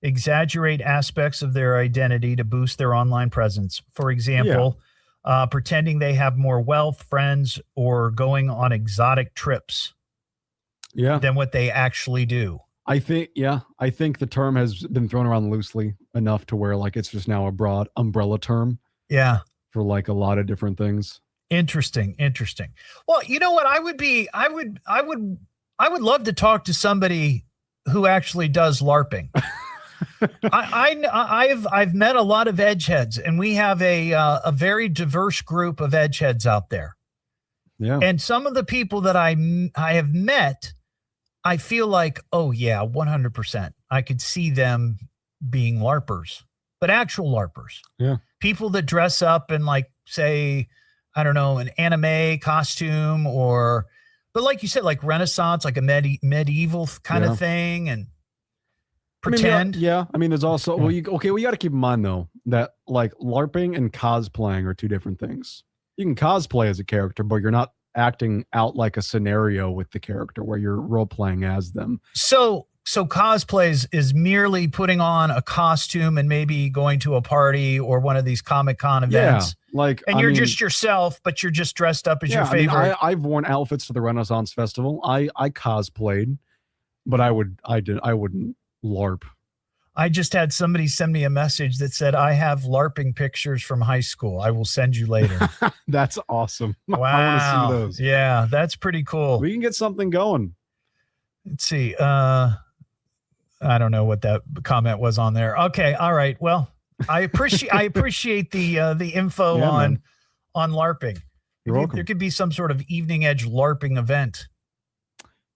exaggerate aspects of their identity to boost their online presence. For example, pretending they have more wealth, friends, or going on exotic trips than what they actually do. I think the term has been thrown around loosely enough to where like it's just now a broad umbrella term. Yeah. For like a lot of different things. Interesting. Well, you know what? I would love to talk to somebody who actually does LARPing. I've met a lot of edgeheads, and we have a very diverse group of edgeheads out there. Yeah. And some of the people that I have met, I feel like, oh yeah, 100%. I could see them being LARPers, but actual LARPers. Yeah. People that dress up in like, say, I don't know, an anime costume but like you said, like Renaissance, like a medieval kind of thing, and pretend. I mean, there's also, you got to keep in mind though, that like LARPing and cosplaying are two different things. You can cosplay as a character, but you're not acting out like a scenario with the character where you're role playing as them. So cosplays is merely putting on a costume and maybe going to a party or one of these Comic-Con events. Yeah, you're just yourself, but you're just dressed up as your favorite. I mean, I've worn outfits to the Renaissance Festival. I cosplayed, but I wouldn't LARP. I just had somebody send me a message that said, I have LARPing pictures from high school. I will send you later. That's awesome. Wow. I want to see those. Yeah, that's pretty cool. We can get something going. Let's see. I don't know what that comment was on there. Okay. All right. Well, I appreciate the info on LARPing. You're welcome. There could be some sort of evening edge LARPing event.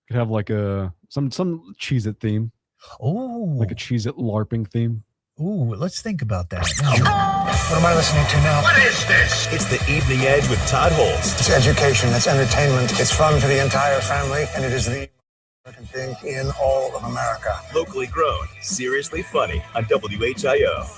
Could have like some Cheez-It theme. Oh, like a Cheez-It LARPing theme. Ooh, let's think about that. What am I listening to now? What is this? It's the Evening Edge with Todd Hollst. It's education. It's entertainment. It's fun for the entire family, and it is the American thing in all of America. Locally grown, seriously funny on WHIO.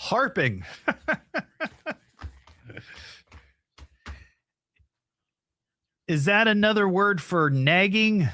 harping. Is that another word for nagging?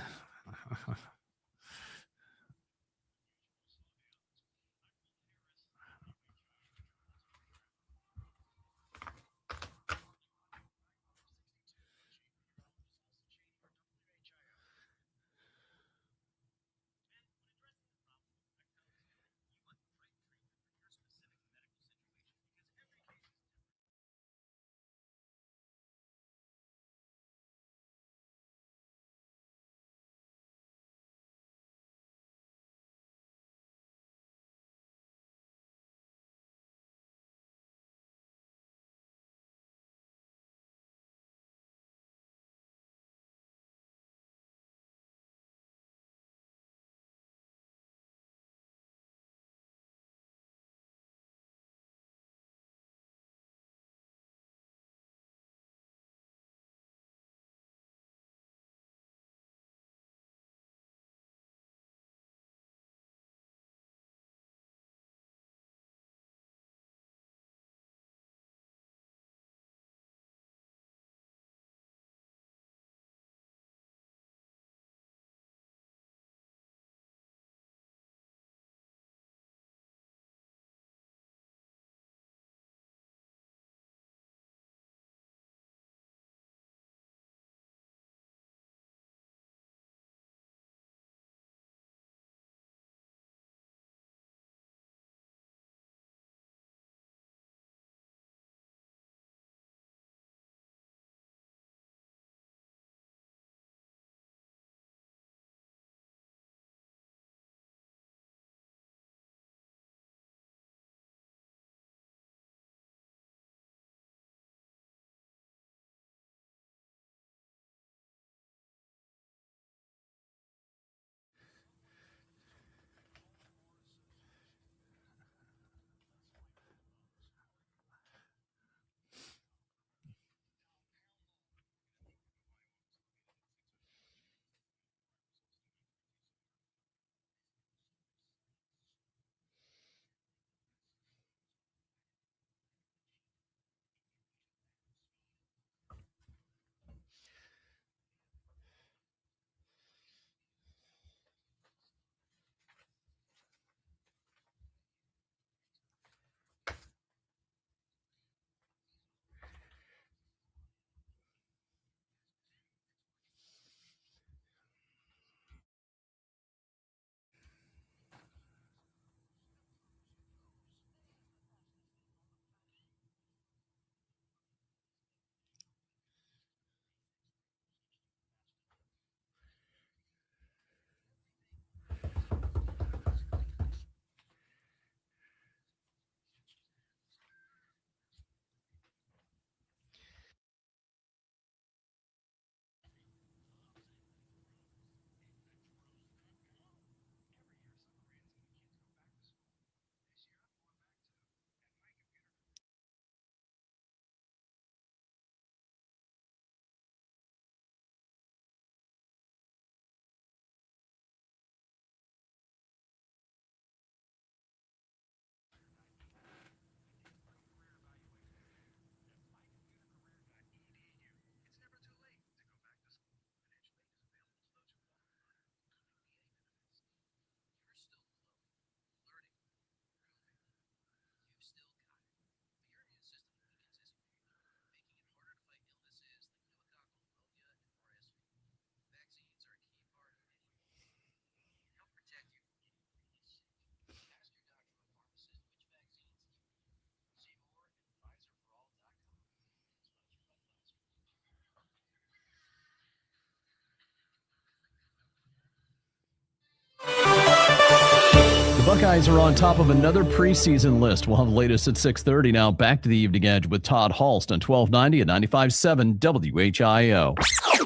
Buckeyes are on top of another preseason list. We'll have the latest at 6:30 now. Back to the Evening Edge with Todd Hollst on 1290 and 95.7 WHIO.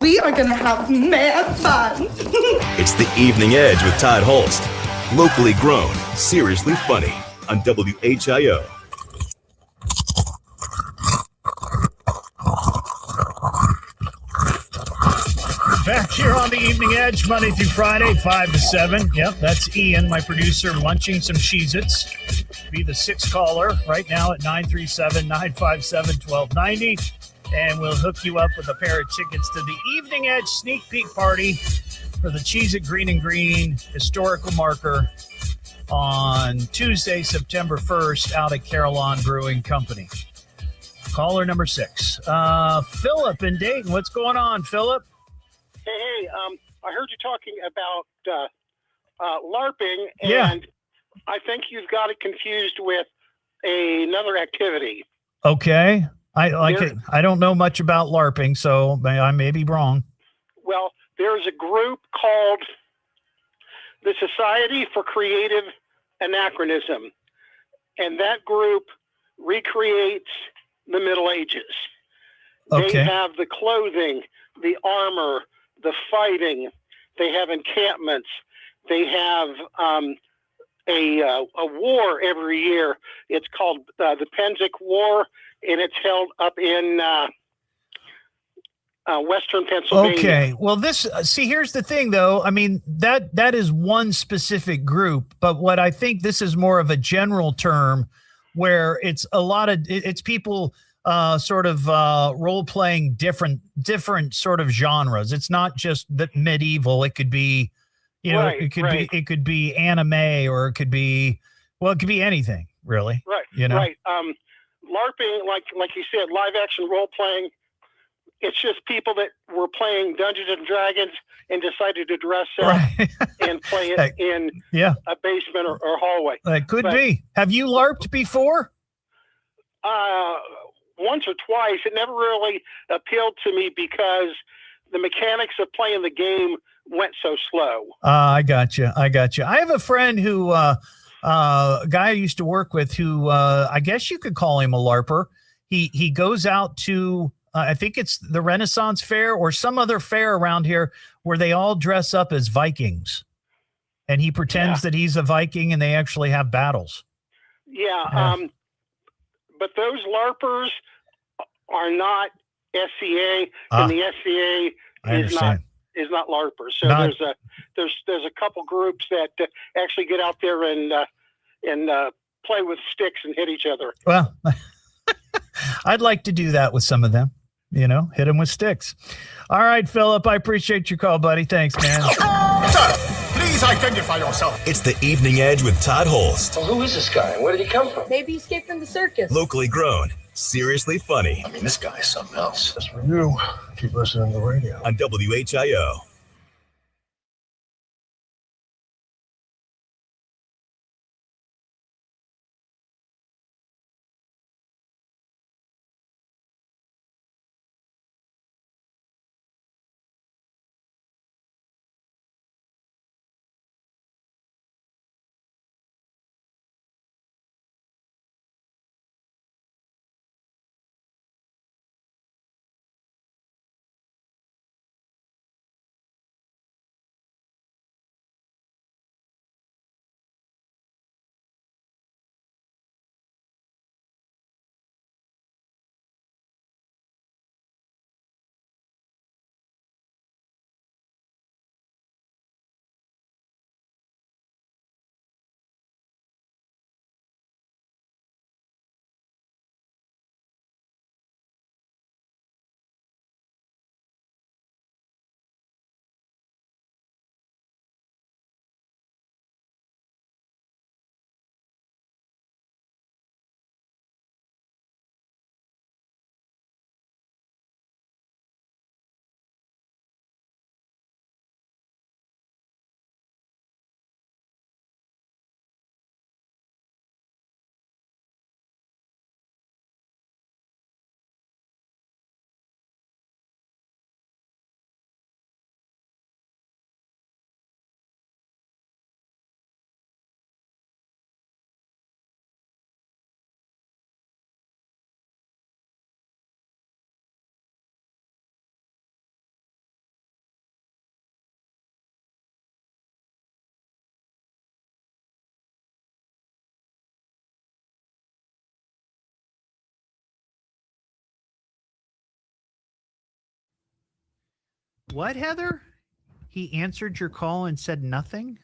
We are going to have mad fun. It's the Evening Edge with Todd Hollst. Locally grown, seriously funny on WHIO. Back here on the Evening Edge, Monday through Friday, 5 to 7. Yep, that's Ian, my producer, munching some Cheez-Its. Be the sixth caller right now at 937-957-1290. And we'll hook you up with a pair of tickets to the Evening Edge Sneak Peek Party for the Cheez-It Green and Green historical marker on Tuesday, September 1st, out at Carillon Brewing Company. Caller number 6. Philip in Dayton. What's going on, Philip? Hey, I heard you talking about LARPing, and Yeah. I think you've got it confused with another activity. Okay. I don't know much about LARPing, so I may be wrong. Well, there's a group called the Society for Creative Anachronism, and that group recreates the Middle Ages. Okay. They have the clothing, the armor, the fighting. They have encampments. They have a war every year. It's called the Penzic War, and it's held up in Western Pennsylvania. Okay. Well, here's the thing, though. I mean, that is one specific group, but what I think this is more of a general term where it's it's people sort of role playing different sort of genres. It's not just the medieval. It could be, Right, it could be anime, or it could be anything really. Right. Right. LARPing, like you said, live action role playing. It's just people that were playing Dungeons and Dragons and decided to dress up and play it in a basement or hallway. That could be. Have you LARPed before? Once or twice. It never really appealed to me because the mechanics of playing the game went so slow. I got you. I have a friend who, a guy I used to work with who, I guess you could call him a LARPer. He goes out to, I think it's the Renaissance Fair or some other fair around here where they all dress up as Vikings. And he pretends that he's a Viking and they actually have battles. Yeah. But those LARPers are not SCA, and the SCA is not LARPers. So there's a couple groups that actually get out there and play with sticks and hit each other. Well, I'd like to do that with some of them. Hit them with sticks. All right, Philip, I appreciate your call, buddy. Thanks, man. Sir, please identify yourself. It's the Evening Edge with Todd Hollst. Well, who is this guy? Where did he come from? Maybe he escaped from the circus. Locally grown, seriously funny. I mean, this guy's something else. That's for you. Keep listening to the radio. On WHIO. What, Heather? He answered your call and said nothing?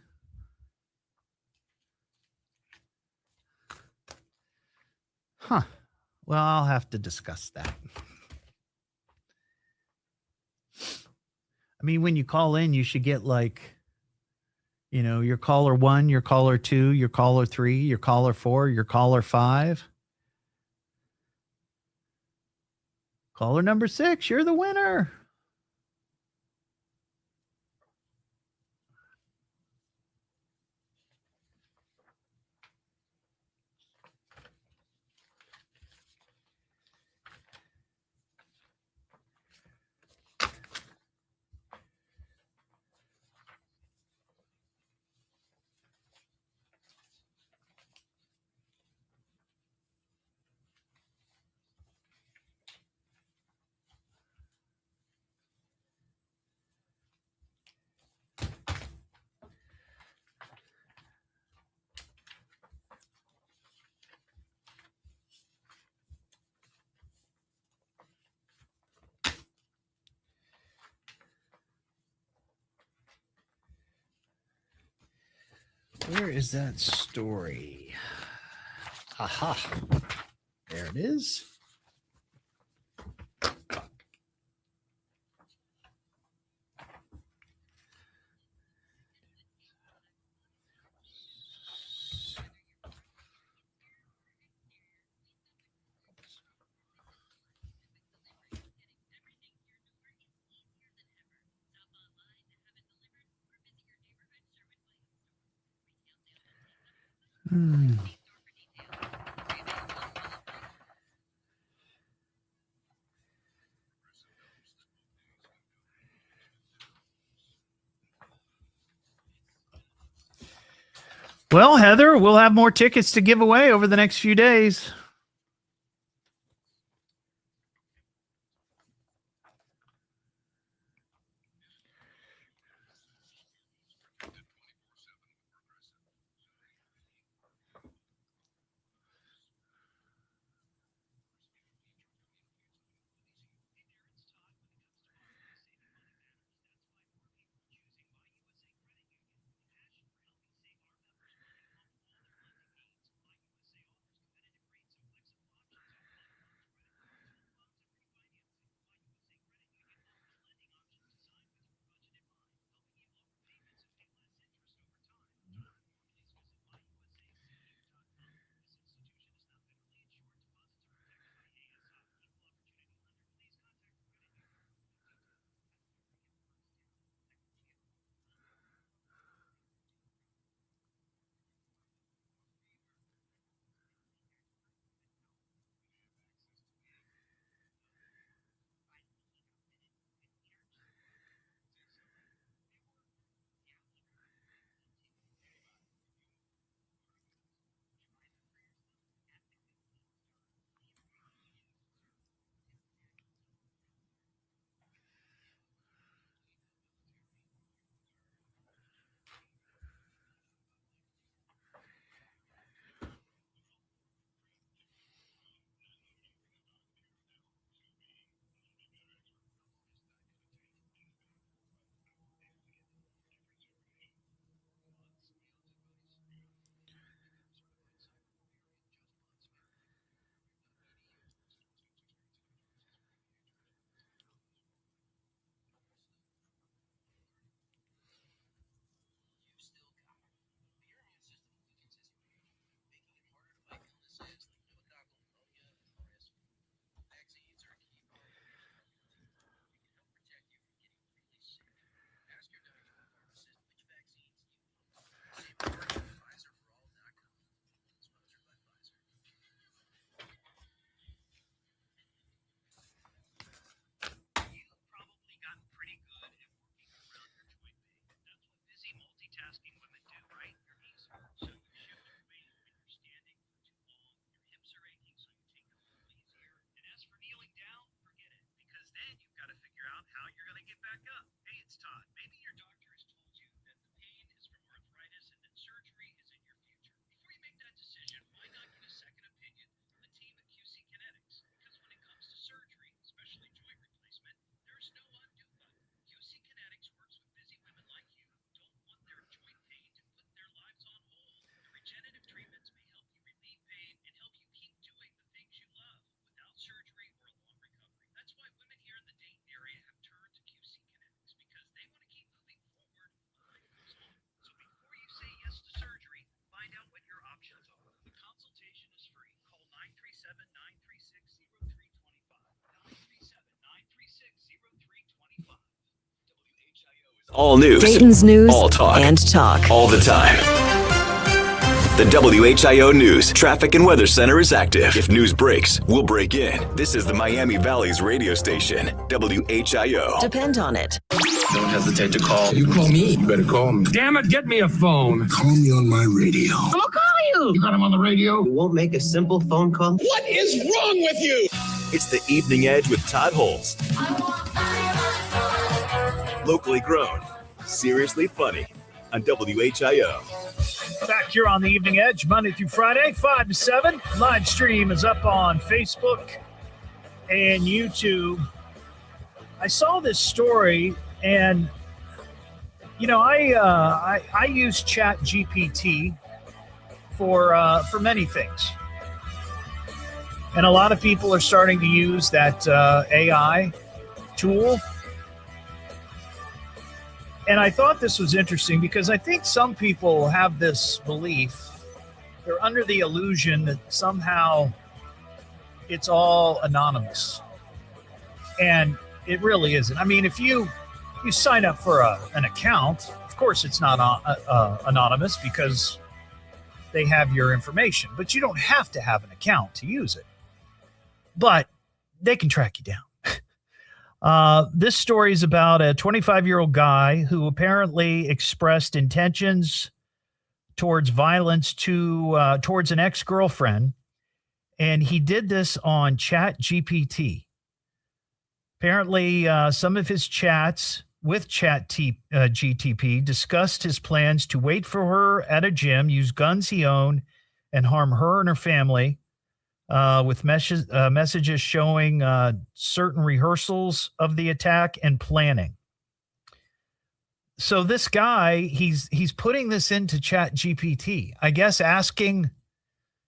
Huh. Well, I'll have to discuss that. I mean, when you call in, you should get like, your caller 1, your caller 2, your caller 3, your caller 4, your caller 5. Caller number 6, you're the winner. Where is that story? Aha. There it is. Well, Heather, we'll have more tickets to give away over the next few days. All news. Dayton's news all talk. and talk. All the time. The WHIO News Traffic and Weather Center is active. If news breaks, we'll break in. This is the Miami Valley's radio station, WHIO. Depend on it. Don't hesitate to call. You call me. You better call me. Damn it, get me a phone. Call me on my radio. I'm gonna call you. You got him on the radio? You won't make a simple phone call? What is wrong with you? It's the Evening Edge with Todd Hollst. Locally grown, seriously funny on WHIO. Back here on the Evening Edge, Monday through Friday, 5 to 7. Live stream is up on Facebook and YouTube. I saw this story, and I use Chat GPT for many things, and a lot of people are starting to use that AI tool. And I thought this was interesting because I think some people have this belief. They're under the illusion that somehow it's all anonymous. And it really isn't. I mean, if you sign up for an account, of course it's not anonymous because they have your information. But you don't have to have an account to use it. But they can track you down. This story is about a 25-year-old guy who apparently expressed intentions towards violence towards an ex-girlfriend, and he did this on Chat GPT. Apparently, some of his chats with Chat GTP discussed his plans to wait for her at a gym, use guns he owned, and harm her and her family. With messages showing certain rehearsals of the attack and planning. So this guy, he's putting this into Chat GPT. I guess asking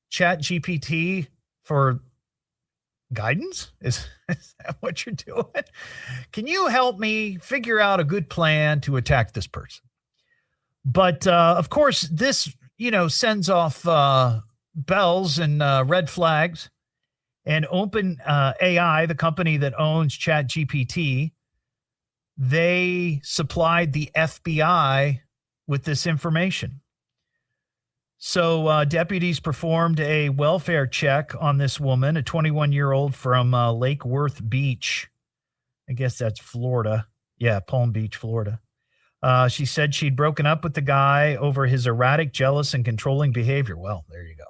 Chat GPT for guidance? Is that what you're doing? Can you help me figure out a good plan to attack this person? But of course, this sends off bells and red flags. And Open AI, the company that owns ChatGPT, they supplied the FBI with this information. So deputies performed a welfare check on this woman, a 21-year-old from Lake Worth Beach. I guess that's Florida. Yeah, Palm Beach, Florida. She said she'd broken up with the guy over his erratic, jealous, and controlling behavior. Well, there you go.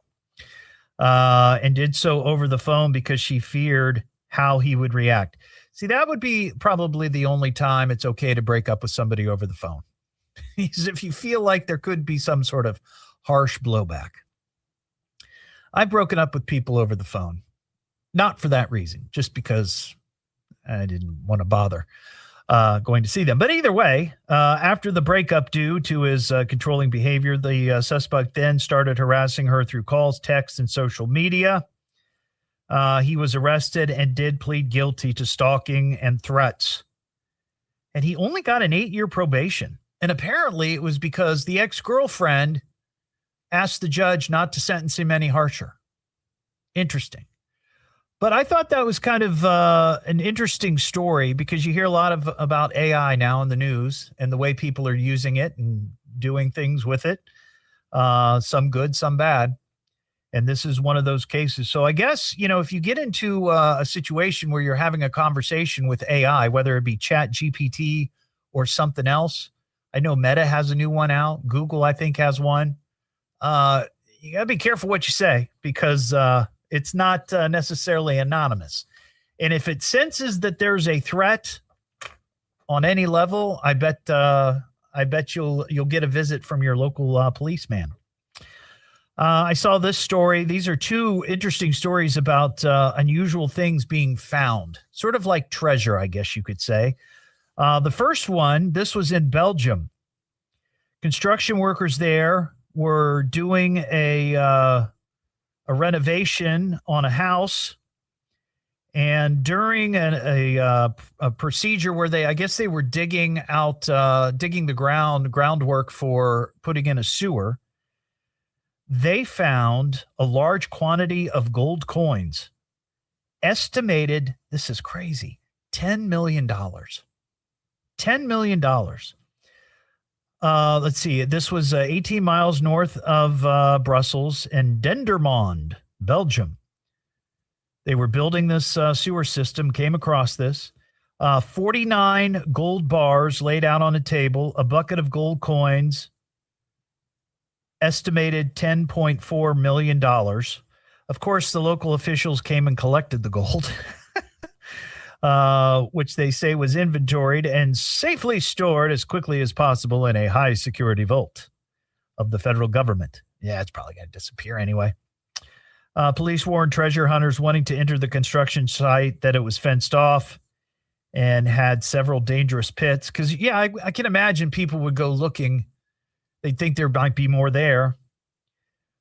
And did so over the phone because she feared how he would react. See, that would be probably the only time it's okay to break up with somebody over the phone. Is if you feel like there could be some sort of harsh blowback. I've broken up with people over the phone. Not for that reason, just because I didn't want to bother going to see them. But either way, after the breakup due to his controlling behavior, the suspect then started harassing her through calls, texts, and social media. He was arrested and did plead guilty to stalking and threats. And he only got an 8-year probation. And apparently it was because the ex-girlfriend asked the judge not to sentence him any harsher. Interesting. But I thought that was kind of an interesting story because you hear a lot about AI now in the news and the way people are using it and doing things with it. Some good, some bad. And this is one of those cases. So I guess, if you get into a situation where you're having a conversation with AI, whether it be Chat GPT or something else, I know Meta has a new one out. Google, I think, has one. You got to be careful what you say because it's not necessarily anonymous. And if it senses that there's a threat on any level, I bet you'll get a visit from your local policeman. I saw this story. These are two interesting stories about unusual things being found, sort of like treasure, I guess you could say. The first one, this was in Belgium. Construction workers there were doing a renovation on a house, and during a procedure where I guess they were digging the groundwork for putting in a sewer, they found a large quantity of gold coins, this is crazy, $10 million. $10 million. Let's see. This was 18 miles north of Brussels in Dendermonde, Belgium. They were building this sewer system, came across this. 49 gold bars laid out on a table, a bucket of gold coins, estimated $10.4 million. Of course, the local officials came and collected the gold, which they say was inventoried and safely stored as quickly as possible in a high security vault of the federal government. Yeah, it's probably going to disappear anyway. Police warned treasure hunters wanting to enter the construction site that it was fenced off and had several dangerous pits. Because, yeah, I can imagine people would go looking. They'd think there might be more there.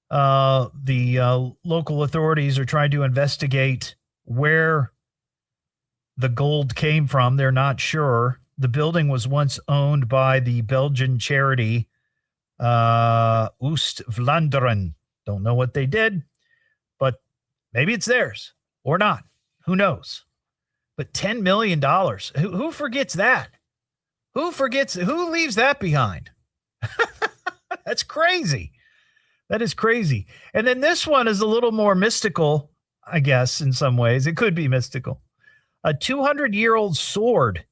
The local authorities are trying to investigate where the gold came from. They're not sure. The building was once owned by the Belgian charity Oost-Vlaanderen. Don't know what they did, but maybe it's theirs or not. Who knows? But $10 million. Who forgets that? Who leaves that behind? That's crazy. That is crazy. And then this one is a little more mystical, I guess, in some ways. It could be mystical. A 200-year-old sword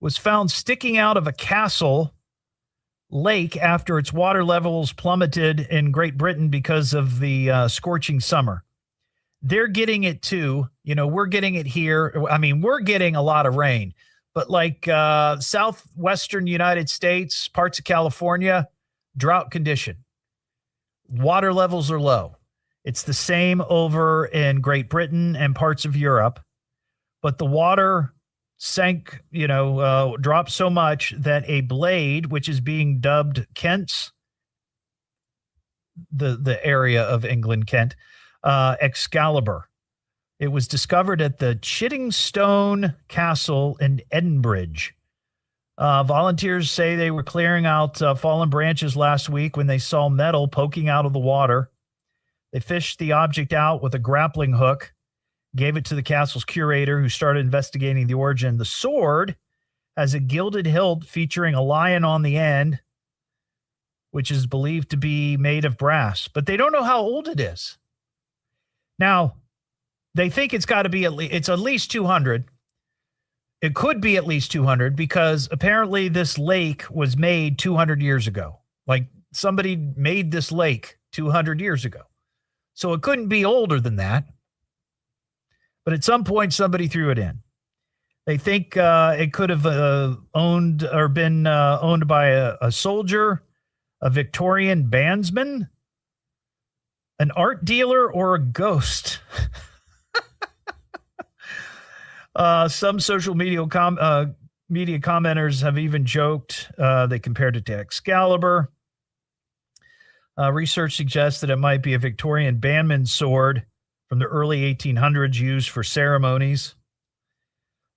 was found sticking out of a castle lake after its water levels plummeted in Great Britain because of the scorching summer. They're getting it too. We're getting it here. I mean, we're getting a lot of rain, but like southwestern United States, parts of California, drought condition. Water levels are low. It's the same over in Great Britain and parts of Europe, but the water sank, dropped so much that a blade, which is being dubbed Kent's, the area of England, Kent, Excalibur. It was discovered at the Chiddingstone Castle in Edinburgh. Volunteers say they were clearing out fallen branches last week when they saw metal poking out of the water. They fished the object out with a grappling hook, gave it to the castle's curator, who started investigating the origin. The sword has a gilded hilt featuring a lion on the end, which is believed to be made of brass, but they don't know how old it is. Now, they think it's got to be it's at least 200. It could be at least 200 because apparently this lake was made 200 years ago. Like somebody made this lake 200 years ago. So it couldn't be older than that. But at some point, somebody threw it in. They think it could have owned or been owned by a soldier, a Victorian bandsman, an art dealer, or a ghost. Some social media commenters have even joked they compared it to Excalibur. Research suggests that it might be a Victorian bandman's sword from the early 1800s used for ceremonies.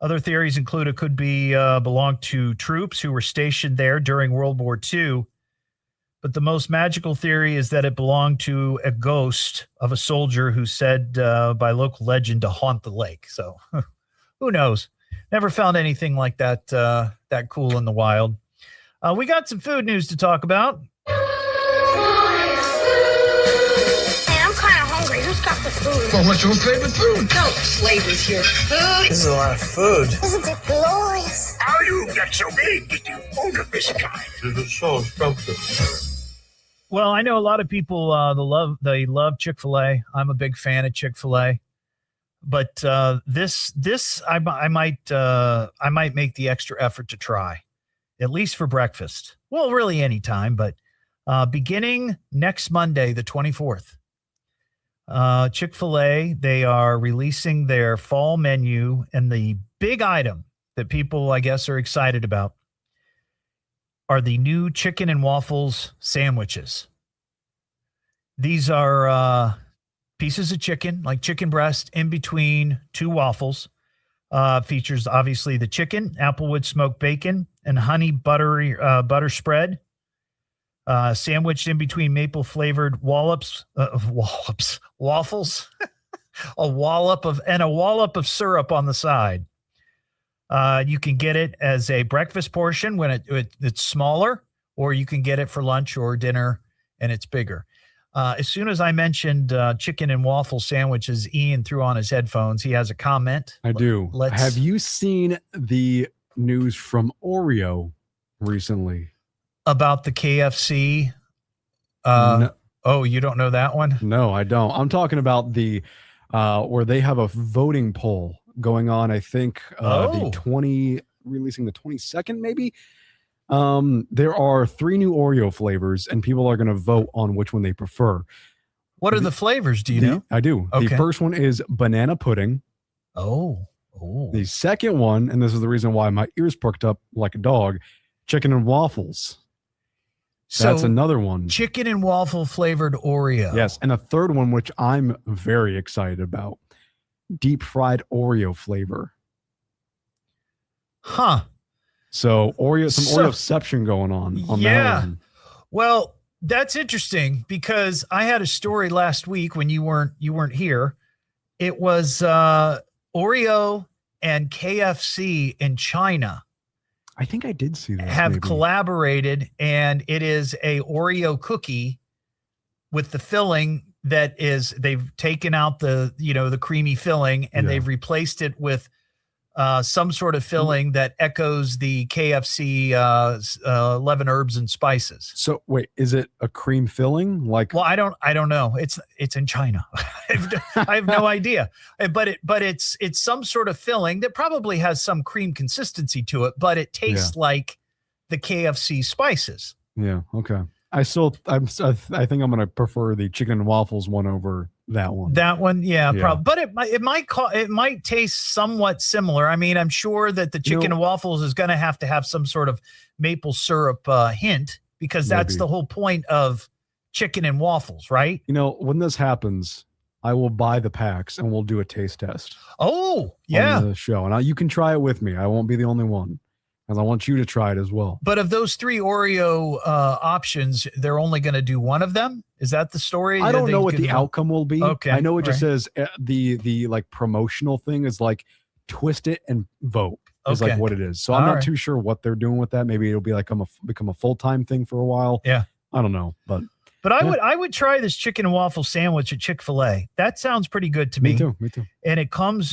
Other theories include it could be belonged to troops who were stationed there during World War II. But the most magical theory is that it belonged to a ghost of a soldier who said by local legend to haunt the lake. So who knows? Never found anything like that that cool in the wild. We got some food news to talk about. Hey, I'm kind of hungry. Who's got the food? Well, what's your favorite food? No flavors here. Food. This is a lot of food. Isn't it glorious? How you get so big that you order this kind? This is so something. Well, I know a lot of people they love Chick-fil-A. I'm a big fan of Chick-fil-A, but this I might make the extra effort to try, at least for breakfast. Well, really any time, but beginning next Monday, the 24th, Chick-fil-A, they are releasing their fall menu, and the big item that people, I guess, are excited about are the new chicken and waffles sandwiches. These are pieces of chicken, like chicken breast, in between two waffles. Features, obviously, the chicken, applewood smoked bacon, and honey butter spread. Sandwiched in between maple-flavored waffles. A wallop of syrup on the side. You can get it as a breakfast portion when it's smaller, or you can get it for lunch or dinner, and it's bigger. As soon as I mentioned chicken and waffle sandwiches, Ian threw on his headphones. He has a comment. I do. Have you seen the news from Oreo recently? About the KFC? No. Oh, you don't know that one? No, I don't. I'm talking about the where they have a voting poll going on. I think releasing the 22nd, maybe. There are 3 new Oreo flavors, and people are going to vote on which one they prefer. What are the flavors? Do you know? I do. Okay. The first one is banana pudding. Oh. The second one, and this is the reason why my ears perked up like a dog, chicken and waffles. That's another one. Chicken and waffle flavored Oreo. Yes. And a third one, which I'm very excited about, deep fried Oreo flavor. Huh. So Oreoception going on that one. Well, that's interesting because I had a story last week when you weren't here. It was Oreo and KFC in China. I think I did see that. Have collaborated, and it is a Oreo cookie with the filling that is, they've taken out the creamy filling, and they've replaced it with some sort of filling that echoes the KFC 11 herbs and spices. So wait, is it a cream filling? Well, I don't know. It's in China. I have no idea. But it's some sort of filling that probably has some cream consistency to it, but it tastes like the KFC spices. Yeah. Okay. I think I'm going to prefer the chicken and waffles one over that one. That one, probably. But it might taste somewhat similar. I mean, I'm sure that the chicken and waffles is going to have some sort of maple syrup hint, because that's the whole point of chicken and waffles, right? When this happens, I will buy the packs and we'll do a taste test. Oh, yeah. On the show. And you can try it with me. I won't be the only one. And I want you to try it as well. But of those 3 Oreo options, they're only going to do one of them? Is that the story? I don't know what the outcome will be. Okay. I know it just says the like promotional thing is like twist it and vote is like what it is. So I'm not too sure what they're doing with that. Maybe it'll be like become a full-time thing for a while. Yeah. I don't know. But I would try this chicken and waffle sandwich at Chick-fil-A. That sounds pretty good to me. Me too. And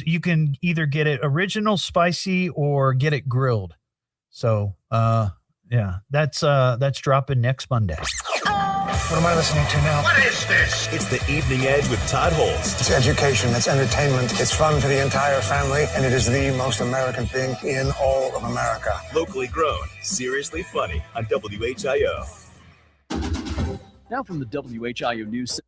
you can either get it original spicy or get it grilled. So, that's dropping next Monday. What am I listening to now? What is this? It's the Evening Edge with Todd Hollst. It's education, it's entertainment, it's fun for the entire family, and it is the most American thing in all of America. Locally grown, seriously funny on WHIO. Now from the WHIO News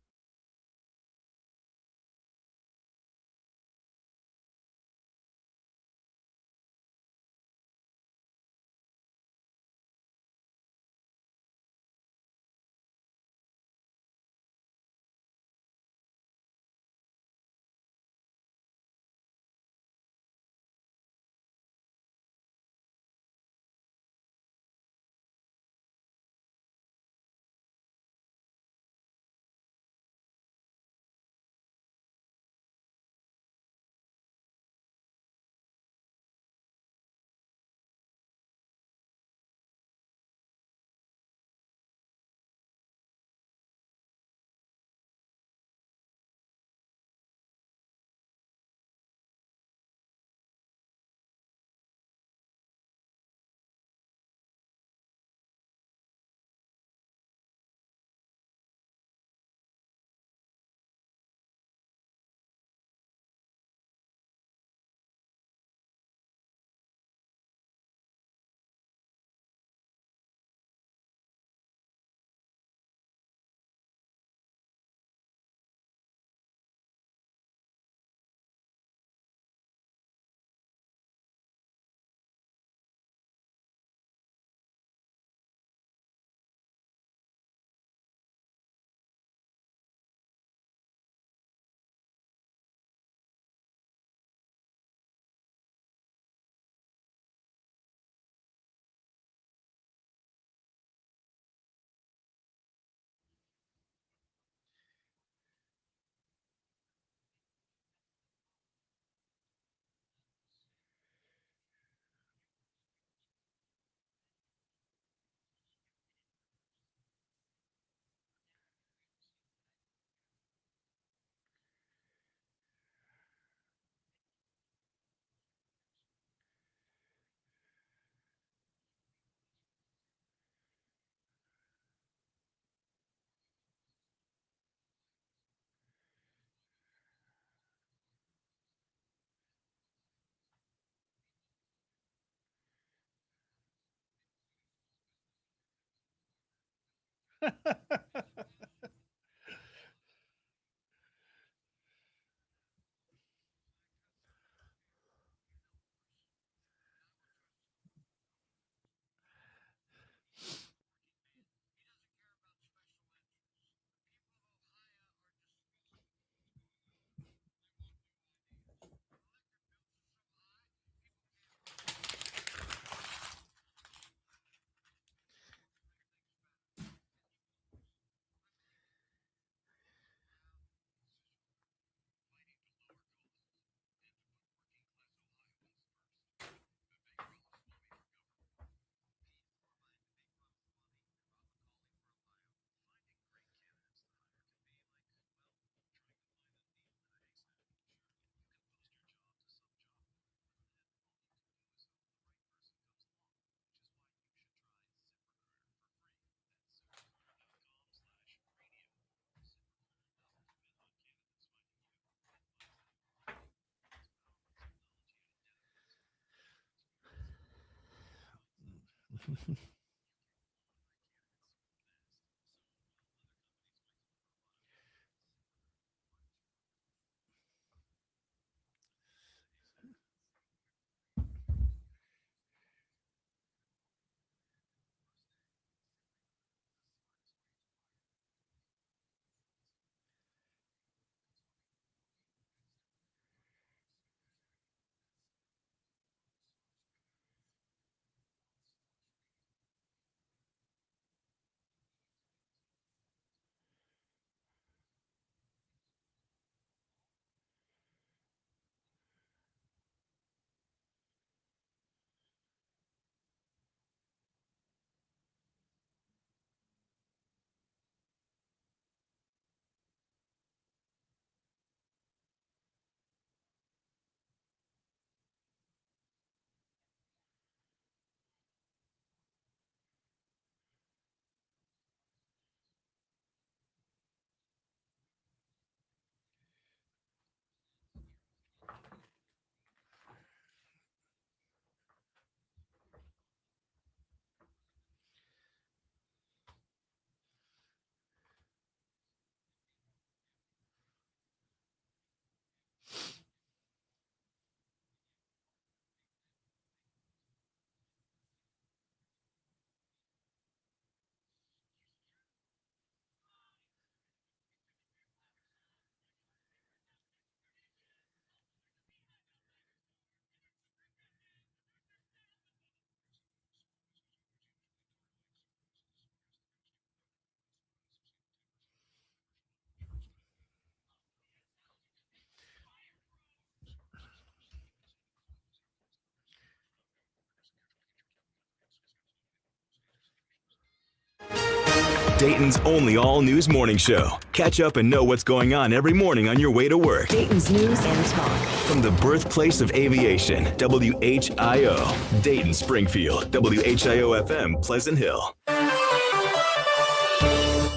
Dayton's only all-news morning show. Catch up and know what's going on every morning on your way to work. Dayton's News and Talk. From the birthplace of aviation, WHIO. Dayton, Springfield, WHIO-FM, Pleasant Hill. A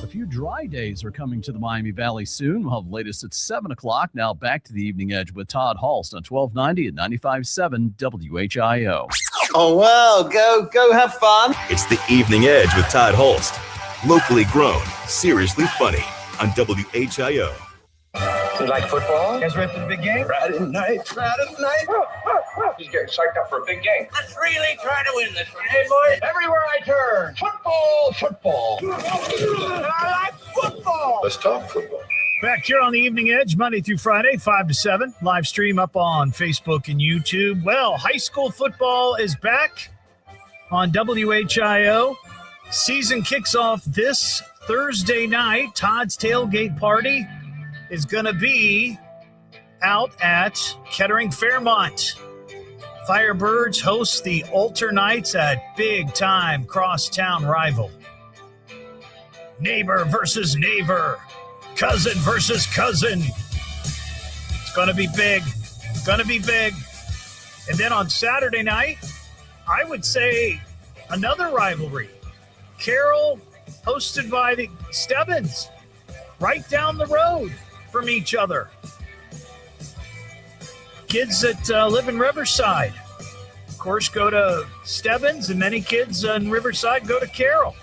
few dry days are coming to the Miami Valley soon. We'll have the latest at 7 o'clock. Now back to the Evening Edge with Todd Hollst on 1290 and 95.7 WHIO. Oh, well, go have fun. It's the Evening Edge with Todd Hollst. Locally grown, seriously funny on WHIO. You like football? You guys ready for the big game? Friday night. Just getting psyched up for a big game. Let's really try to win this one, hey, boys? Everywhere I turn, football. I like football. Let's talk football. Back here on the Evening Edge, Monday through Friday, 5 to 7. Live stream up on Facebook and YouTube. Well, high school football is back on WHIO. Season kicks off this Thursday night. Todd's tailgate party is going to be out at Kettering Fairmont. Firebirds host the Alter Knights, a big-time crosstown rival. Neighbor versus neighbor. Cousin versus cousin. It's going to be big. And then on Saturday night, I would say another rivalry. Carroll, hosted by the Stebbins, right down the road from each other. Kids that live in Riverside, of course, go to Stebbins, and many kids in Riverside go to Carroll.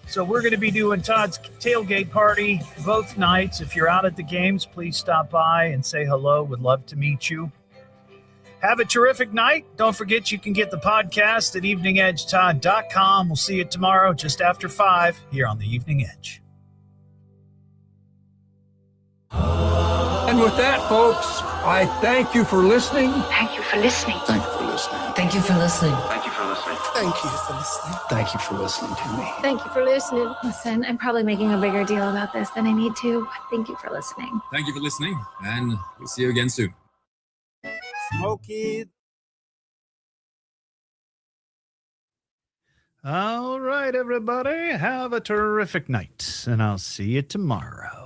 So we're going to be doing Todd's tailgate party both nights. If you're out at the games, please stop by and say hello. Would love to meet you. Have a terrific night. Don't forget you can get the podcast at eveningedgetodd.com. We'll see you tomorrow just after 5 here on the Evening Edge. And with that, folks, I thank you for listening. Thank you for listening. Thank you for listening. Thank you for listening. Thank you for listening. Thank you for listening. Thank you for listening to me. Thank you for listening. Listen, I'm probably making a bigger deal about this than I need to. Thank you for listening. Thank you for listening, and we'll see you again soon. Smokey. All right, everybody. Have a terrific night, and I'll see you tomorrow.